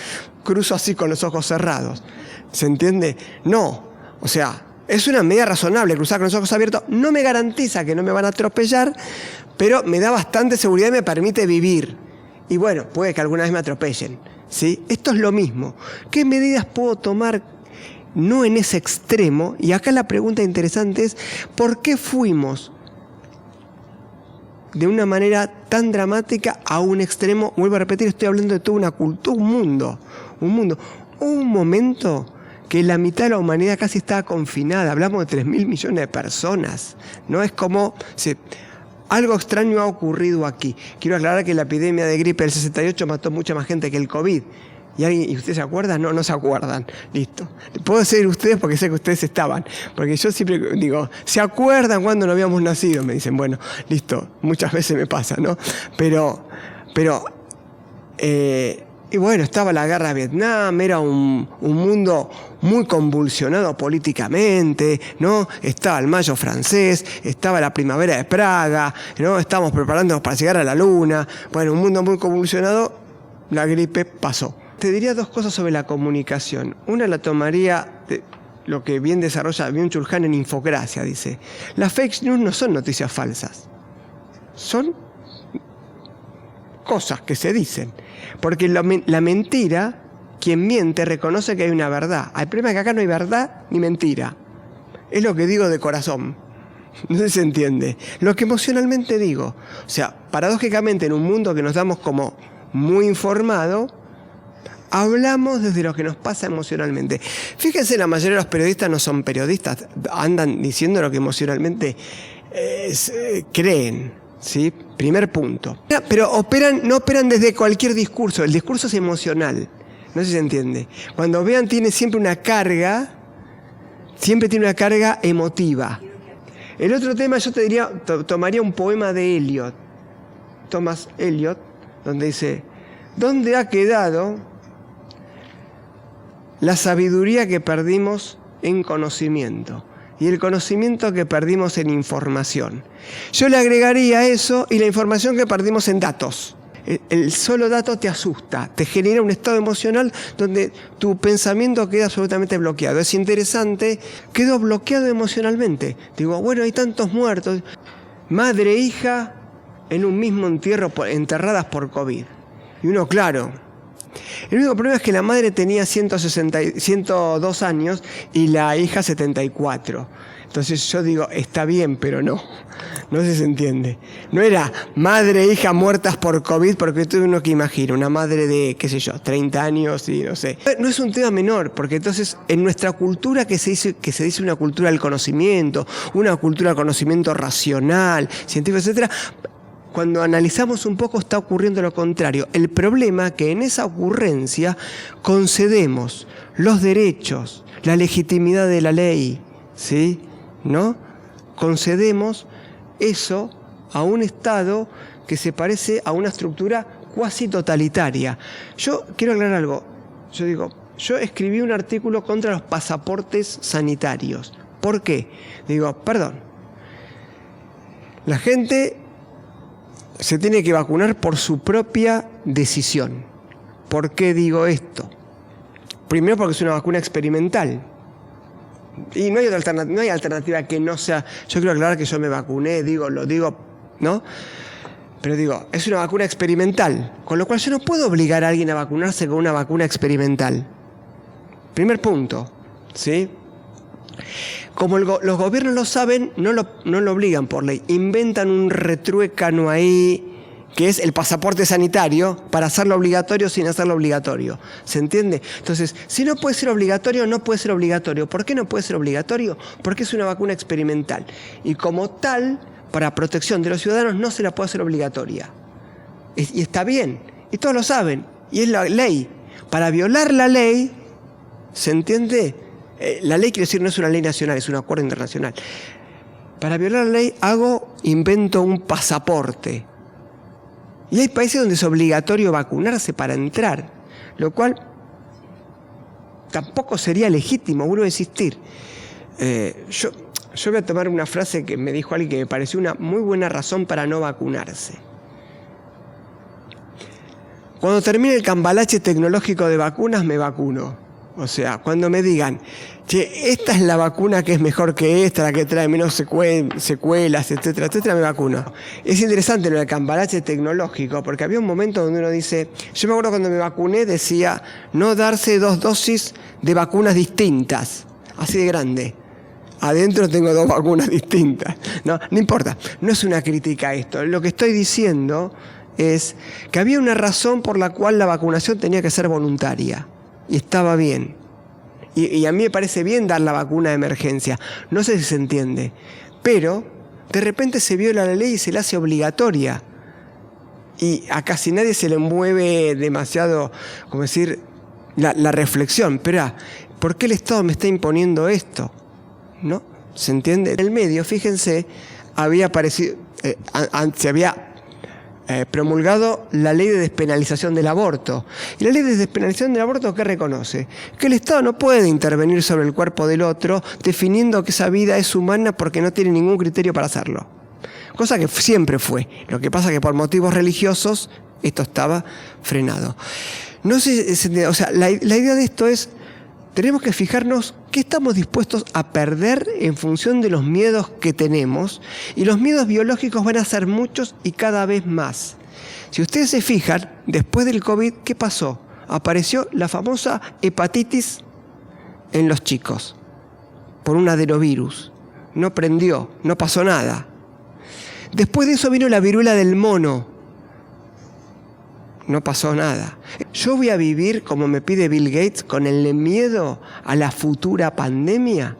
cruzo así con los ojos cerrados. ¿Se entiende? No, o sea, es una medida razonable cruzar con los ojos abiertos. No me garantiza que no me van a atropellar, pero me da bastante seguridad y me permite vivir. Y bueno, puede que alguna vez me atropellen, ¿sí? Esto es lo mismo. ¿Qué medidas puedo tomar no en ese extremo? Y acá la pregunta interesante es, ¿por qué fuimos de una manera tan dramática a un extremo? Vuelvo a repetir, estoy hablando de toda una cultura, un mundo. Un momento que la mitad de la humanidad casi estaba confinada. Hablamos de 3.000 millones de personas. No es como... algo extraño ha ocurrido aquí. Quiero aclarar que la epidemia de gripe del 68 mató mucha más gente que el COVID. ¿Y ustedes se acuerdan? No se acuerdan. Listo. Puedo decir ustedes porque sé que ustedes estaban. Porque yo siempre digo, ¿se acuerdan cuando no habíamos nacido? Me dicen, bueno, listo. Muchas veces me pasa, ¿no? Pero y bueno, estaba la guerra de Vietnam, era un mundo muy convulsionado políticamente, ¿no? Estaba el Mayo francés, estaba la primavera de Praga, ¿no? Estábamos preparándonos para llegar a la luna. Bueno, un mundo muy convulsionado, la gripe pasó. Te diría dos cosas sobre la comunicación. Una la tomaría de lo que bien desarrolla Byung-Chul Han en Infocracia, dice. Las fake news no son noticias falsas, son cosas que se dicen. Porque la mentira, quien miente reconoce que hay una verdad. El problema es que acá no hay verdad ni mentira. Es lo que digo de corazón. No sé si se entiende. Lo que emocionalmente digo. O sea, paradójicamente en un mundo que nos damos como muy informado, hablamos desde lo que nos pasa emocionalmente. Fíjense, la mayoría de los periodistas no son periodistas. Andan diciendo lo que emocionalmente creen. ¿Sí? Primer punto. Pero no operan desde cualquier discurso. El discurso es emocional. No sé si se entiende. Cuando vean, tiene siempre una carga emotiva. El otro tema, yo te diría, tomaría un poema de Eliot, Thomas Eliot, donde dice, ¿dónde ha quedado la sabiduría que perdimos en conocimiento? y el conocimiento que perdimos en información. Yo le agregaría eso y la información que perdimos en datos. El solo dato te asusta, te genera un estado emocional donde tu pensamiento queda absolutamente bloqueado. Es interesante, quedó bloqueado emocionalmente. Digo, bueno, hay tantos muertos. Madre e hija en un mismo entierro, enterradas por COVID. Y uno, claro. El único problema es que la madre tenía 102 años y la hija 74. Entonces yo digo, está bien, pero no sé si se entiende. No era madre e hija muertas por COVID, porque tú uno que imagina, una madre de, qué sé yo, 30 años y no sé. No es un tema menor, porque entonces en nuestra cultura que se dice una cultura del conocimiento, una cultura del conocimiento racional, científico, etcétera, cuando analizamos un poco está ocurriendo lo contrario. El problema es que en esa ocurrencia concedemos los derechos, la legitimidad de la ley, ¿sí? ¿No? Concedemos eso a un Estado que se parece a una estructura cuasi totalitaria. Yo quiero aclarar algo. Yo escribí un artículo contra los pasaportes sanitarios. ¿Por qué? Perdón. La gente se tiene que vacunar por su propia decisión. ¿Por qué digo esto? Primero porque es una vacuna experimental. Y no hay alternativa que no sea. Yo quiero aclarar que yo me vacuné, lo digo, ¿no? Pero es una vacuna experimental, con lo cual yo no puedo obligar a alguien a vacunarse con una vacuna experimental. Primer punto, ¿sí? Como los gobiernos lo saben, no lo obligan por ley. Inventan un retruécano ahí, que es el pasaporte sanitario, para hacerlo obligatorio sin hacerlo obligatorio. ¿Se entiende? Entonces, si no puede ser obligatorio, no puede ser obligatorio. ¿Por qué no puede ser obligatorio? Porque es una vacuna experimental. Y como tal, para protección de los ciudadanos, no se la puede hacer obligatoria. Y está bien. Y todos lo saben. Y es la ley. Para violar la ley, ¿se entiende? La ley, quiero decir, no es una ley nacional, es un acuerdo internacional. Para violar la ley, invento un pasaporte. Y hay países donde es obligatorio vacunarse para entrar, lo cual tampoco sería legítimo, vuelvo a insistir. Yo voy a tomar una frase que me dijo alguien que me pareció una muy buena razón para no vacunarse. Cuando termine el cambalache tecnológico de vacunas, me vacuno. O sea, cuando me digan, che, esta es la vacuna que es mejor que esta, la que trae menos secuelas, etcétera, etcétera, me vacuno. Es interesante lo del cambalache tecnológico, porque había un momento donde uno dice, yo me acuerdo cuando me vacuné, decía, no darse 2 dosis de vacunas distintas, así de grande. Adentro tengo 2 vacunas distintas. No importa, no es una crítica a esto. Lo que estoy diciendo es que había una razón por la cual la vacunación tenía que ser voluntaria. Y estaba bien. Y a mí me parece bien dar la vacuna de emergencia. No sé si se entiende. Pero de repente se viola la ley y se la hace obligatoria. Y a casi nadie se le mueve demasiado, como decir, la reflexión. Pero, ¿por qué el Estado me está imponiendo esto? ¿No? ¿Se entiende? En el medio, fíjense, había aparecido, se había promulgado la ley de despenalización del aborto. Y la ley de despenalización del aborto, ¿qué reconoce? Que el Estado no puede intervenir sobre el cuerpo del otro definiendo que esa vida es humana porque no tiene ningún criterio para hacerlo. Cosa que siempre fue. Lo que pasa es que por motivos religiosos esto estaba frenado. No sé, o sea, la idea de esto es, tenemos que fijarnos qué estamos dispuestos a perder en función de los miedos que tenemos, y los miedos biológicos van a ser muchos y cada vez más. Si ustedes se fijan, después del COVID, ¿qué pasó? Apareció la famosa hepatitis en los chicos, por un adenovirus. No prendió, no pasó nada. Después de eso vino la viruela del mono. No pasó nada. ¿Yo voy a vivir, como me pide Bill Gates, con el miedo a la futura pandemia?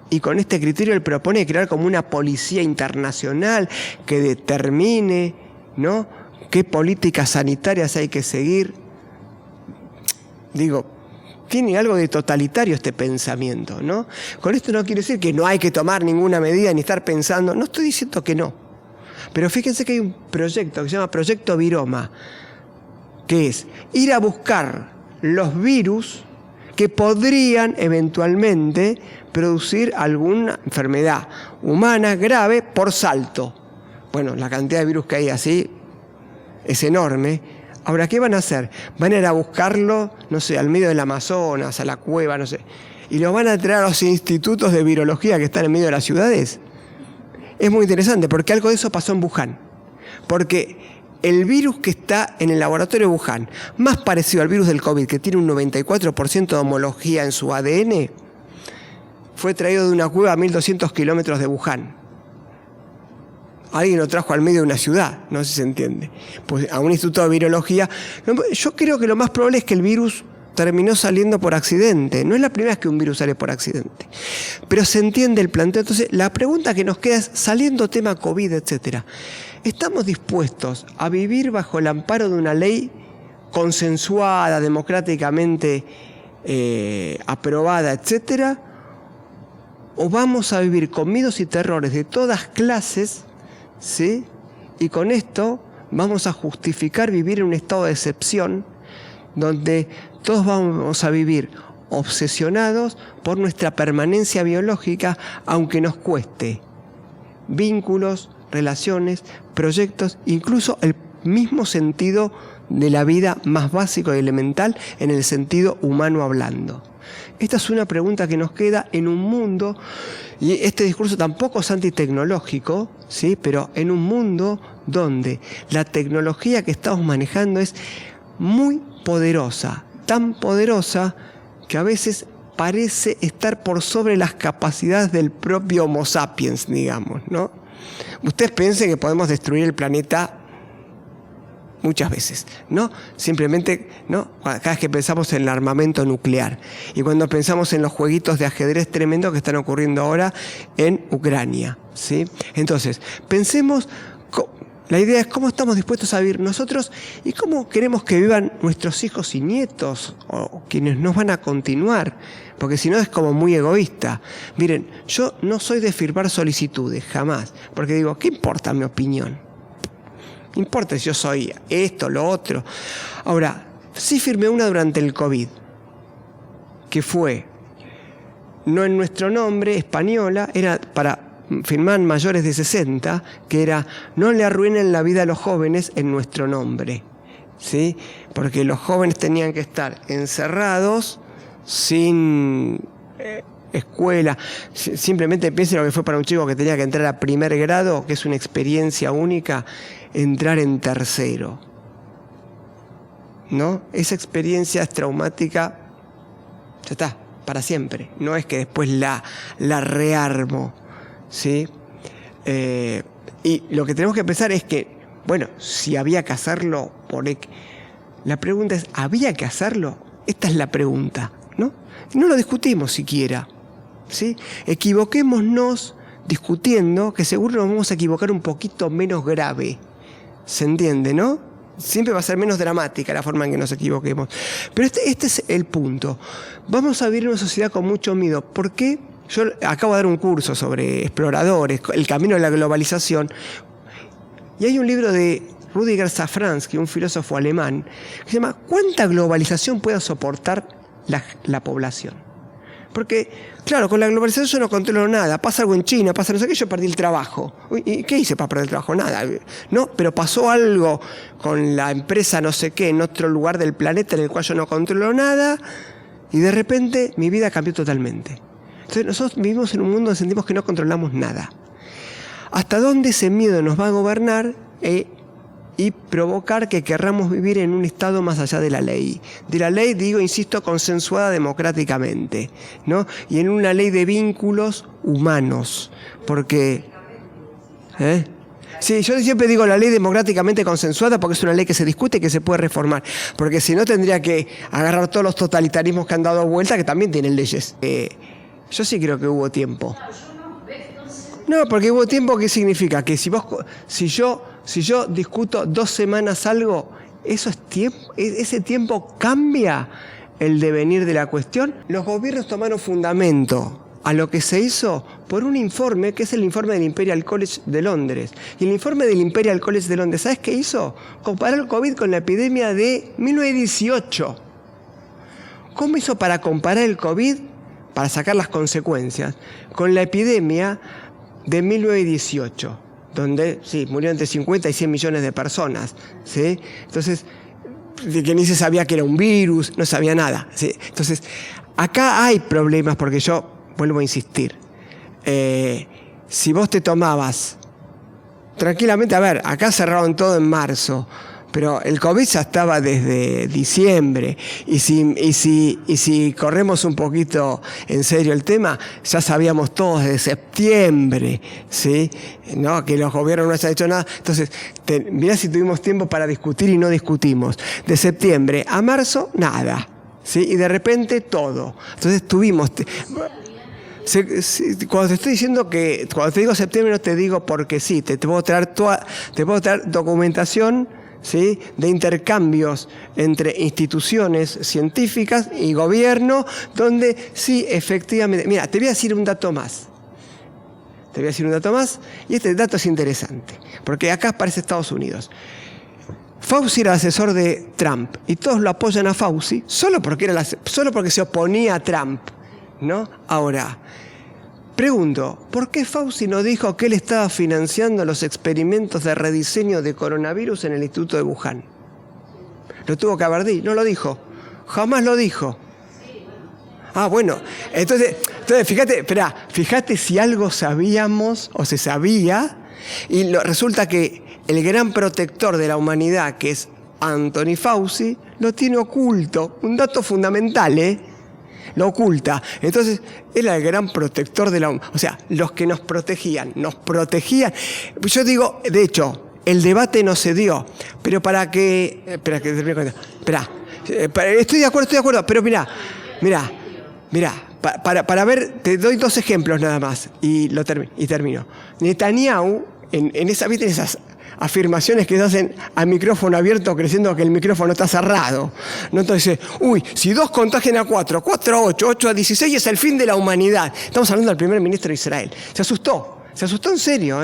Y con este criterio él propone crear como una policía internacional que determine, ¿no?, qué políticas sanitarias hay que seguir. Tiene algo de totalitario este pensamiento, ¿no? Con esto no quiero decir que no hay que tomar ninguna medida ni estar pensando. No estoy diciendo que no. Pero fíjense que hay un proyecto que se llama Proyecto Viroma, que es ir a buscar los virus que podrían eventualmente producir alguna enfermedad humana grave por salto. Bueno, la cantidad de virus que hay así es enorme. Ahora, ¿qué van a hacer? Van a ir a buscarlo, no sé, al medio del Amazonas, a la cueva, no sé, y lo van a traer a los institutos de virología que están en medio de las ciudades. Es muy interesante porque algo de eso pasó en Wuhan. Porque el virus que está en el laboratorio de Wuhan, más parecido al virus del COVID, que tiene un 94% de homología en su ADN, fue traído de una cueva a 1200 kilómetros de Wuhan. Alguien lo trajo al medio de una ciudad, no sé si se entiende. Pues a un instituto de virología. Yo creo que lo más probable es que el virus terminó saliendo por accidente. No es la primera vez que un virus sale por accidente. Pero se entiende el planteo. Entonces, la pregunta que nos queda es, saliendo tema COVID, etcétera, ¿estamos dispuestos a vivir bajo el amparo de una ley consensuada, democráticamente aprobada, etcétera? ¿O vamos a vivir con miedos y terrores de todas clases, ¿sí? Y con esto vamos a justificar vivir en un estado de excepción donde todos vamos a vivir obsesionados por nuestra permanencia biológica, aunque nos cueste vínculos, relaciones, proyectos, incluso el mismo sentido de la vida más básico y elemental en el sentido humano hablando? Esta es una pregunta que nos queda en un mundo, y este discurso tampoco es antitecnológico, ¿sí? Pero en un mundo donde la tecnología que estamos manejando es muy poderosa, tan poderosa que a veces parece estar por sobre las capacidades del propio Homo sapiens, digamos, ¿no? Ustedes piensen que podemos destruir el planeta muchas veces, ¿no? Simplemente, ¿no? Cada vez que pensamos en el armamento nuclear y cuando pensamos en los jueguitos de ajedrez tremendos que están ocurriendo ahora en Ucrania, ¿sí? Entonces, pensemos, la idea es cómo estamos dispuestos a vivir nosotros y cómo queremos que vivan nuestros hijos y nietos o quienes nos van a continuar, porque si no es como muy egoísta. Miren, yo no soy de firmar solicitudes, jamás, porque digo, ¿qué importa mi opinión? No importa si yo soy esto, lo otro. Ahora, sí firmé una durante el COVID, que fue, no en nuestro nombre, española, era para firmar mayores de 60, que era, no le arruinen la vida a los jóvenes en nuestro nombre, ¿sí? Porque los jóvenes tenían que estar encerrados, sin escuela. Simplemente piensen lo que fue para un chico que tenía que entrar a primer grado, que es una experiencia única, entrar en tercero, ¿no? Esa experiencia es traumática, ya está, para siempre. No es que después la rearmo, ¿sí? Y lo que tenemos que pensar es que, bueno, si había que hacerlo, la pregunta es, ¿había que hacerlo? Esta es la pregunta, ¿no? No lo discutimos siquiera, ¿sí? Equivoquémonos discutiendo, que seguro nos vamos a equivocar un poquito menos grave. ¿Se entiende, no? Siempre va a ser menos dramática la forma en que nos equivoquemos. Pero este es el punto. Vamos a vivir en una sociedad con mucho miedo. ¿Por qué? Yo acabo de dar un curso sobre exploradores, el camino de la globalización. Y hay un libro de Rüdiger Safransky, un filósofo alemán, que se llama ¿Cuánta globalización puede soportar la población? Porque, claro, con la globalización yo no controlo nada. Pasa algo en China, pasa no sé qué, yo perdí el trabajo. ¿Y qué hice para perder el trabajo? Nada. No, pero pasó algo con la empresa no sé qué en otro lugar del planeta en el cual yo no controlo nada y de repente mi vida cambió totalmente. Entonces nosotros vivimos en un mundo donde sentimos que no controlamos nada. ¿Hasta dónde ese miedo nos va a gobernar y provocar que querramos vivir en un estado más allá de la ley? De la ley, digo, insisto, consensuada democráticamente, ¿no? Y en una ley de vínculos humanos, porque... Sí, yo siempre digo la ley democráticamente consensuada porque es una ley que se discute y que se puede reformar, porque si no tendría que agarrar todos los totalitarismos que han dado vuelta, que también tienen leyes. Yo sí creo que hubo tiempo. No, porque hubo tiempo, ¿qué significa? Que si yo discuto 2 semanas algo, eso es tiempo, ese tiempo cambia el devenir de la cuestión. Los gobiernos tomaron fundamento a lo que se hizo por un informe, que es el informe del Imperial College de Londres. Y el informe del Imperial College de Londres, ¿sabes qué hizo? Comparó el COVID con la epidemia de 1918. ¿Cómo hizo para comparar el COVID, para sacar las consecuencias, con la epidemia de 1918? Donde, sí, murieron entre 50 y 100 millones de personas, ¿sí? Entonces, que ni se sabía que era un virus, no sabía nada, ¿sí? Entonces, acá hay problemas, porque yo vuelvo a insistir. Si vos te tomabas tranquilamente, a ver, acá cerraron todo en marzo, pero el COVID ya estaba desde diciembre. Y si corremos un poquito en serio el tema, ya sabíamos todos desde septiembre, ¿sí? ¿No? Que los gobiernos no hayan hecho nada. Entonces, mirá si tuvimos tiempo para discutir y no discutimos. De septiembre a marzo, nada, ¿sí? Y de repente todo. Entonces tuvimos... Cuando te estoy diciendo cuando te digo septiembre no te digo porque sí, te puedo traer documentación, ¿sí? De intercambios entre instituciones científicas y gobierno, donde sí, efectivamente... Mira, te voy a decir un dato más. Y este dato es interesante, porque acá aparece Estados Unidos. Fauci era asesor de Trump y todos lo apoyan a Fauci solo porque se oponía a Trump, ¿no? Ahora, pregunto, ¿por qué Fauci no dijo que él estaba financiando los experimentos de rediseño de coronavirus en el Instituto de Wuhan? Lo tuvo que haber dicho, no lo dijo, jamás lo dijo. Ah, bueno, entonces fíjate si algo sabíamos o se sabía, y resulta que el gran protector de la humanidad, que es Anthony Fauci, lo tiene oculto, un dato fundamental, lo oculta. Entonces, era el gran protector de la humanidad. O sea, los que nos protegían. Yo digo, de hecho, el debate no se dio, pero estoy de acuerdo, pero mirá, para ver, te doy 2 ejemplos nada más y termino. Netanyahu, en esas afirmaciones que se hacen a micrófono abierto creyendo que el micrófono está cerrado, ¿no? Entonces, si 2 contagian a 4, 4 a 8, 8 a 16 es el fin de la humanidad. Estamos hablando del primer ministro de Israel. Se asustó en serio,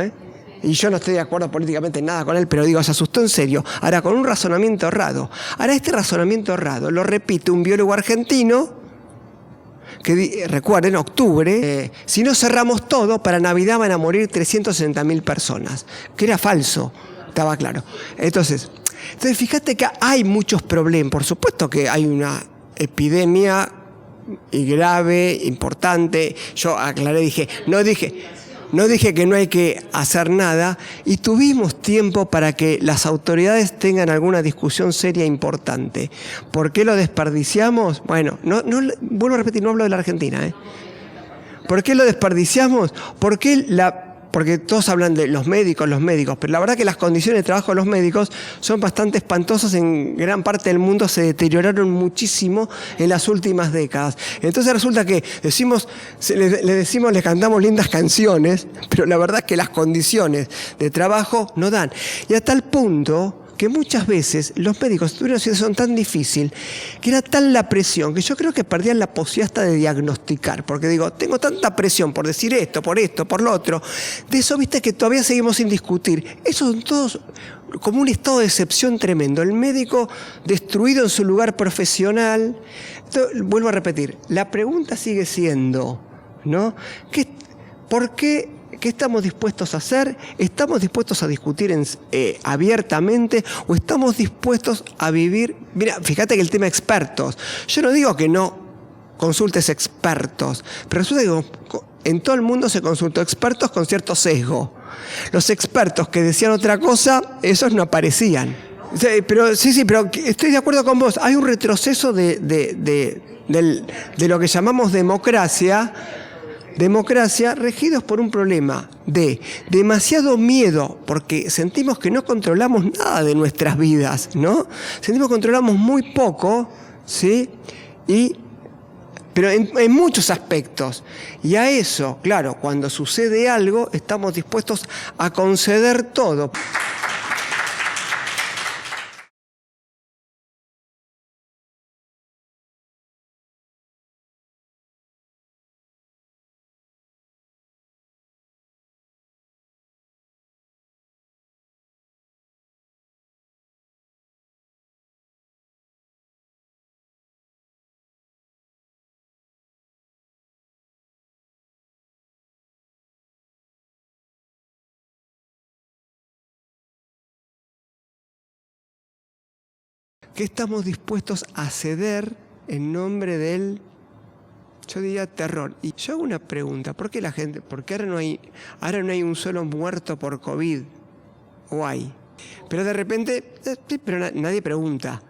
Y yo no estoy de acuerdo políticamente en nada con él, pero digo, se asustó en serio. Ahora, con un razonamiento errado. Ahora, este razonamiento errado lo repite un biólogo argentino que, recuerden, octubre, si no cerramos todo, para Navidad van a morir 360.000 personas. Que era falso, estaba claro. Entonces, fíjate que hay muchos problemas. Por supuesto que hay una epidemia grave, importante. Yo aclaré, no dije que no hay que hacer nada, y tuvimos tiempo para que las autoridades tengan alguna discusión seria e importante. ¿Por qué lo desperdiciamos? Bueno, vuelvo a repetir, no hablo de la Argentina. ¿Por qué lo desperdiciamos? Porque todos hablan de los médicos, pero la verdad que las condiciones de trabajo de los médicos son bastante espantosas. En gran parte del mundo se deterioraron muchísimo en las últimas décadas. Entonces resulta que les cantamos lindas canciones, pero la verdad es que las condiciones de trabajo no dan. Y a tal punto que muchas veces los médicos tuvieron una situación tan difícil, que era tan la presión, que yo creo que perdían la posibilidad hasta de diagnosticar, porque digo, tengo tanta presión por decir esto, por lo otro, de eso, viste, que todavía seguimos sin discutir. Eso son todos como un estado de excepción tremendo. El médico destruido en su lugar profesional. Entonces, vuelvo a repetir, la pregunta sigue siendo, ¿no? ¿Por qué? ¿Qué estamos dispuestos a hacer? ¿Estamos dispuestos a discutir abiertamente o estamos dispuestos a vivir? Mira, fíjate que el tema expertos. Yo no digo que no consultes expertos, pero resulta que en todo el mundo se consultó expertos con cierto sesgo. Los expertos que decían otra cosa, esos no aparecían. Pero estoy de acuerdo con vos. Hay un retroceso de lo que llamamos democracia, regidos por un problema de demasiado miedo, porque sentimos que no controlamos nada de nuestras vidas, ¿no? Sentimos que controlamos muy poco, ¿sí? Pero en muchos aspectos. Y a eso, claro, cuando sucede algo, estamos dispuestos a conceder todo. ¿Qué estamos dispuestos a ceder en nombre del, yo diría, terror? Y yo hago una pregunta, ¿por qué ahora no hay un solo muerto por COVID? ¿O hay? Pero de repente, sí, pero nadie pregunta.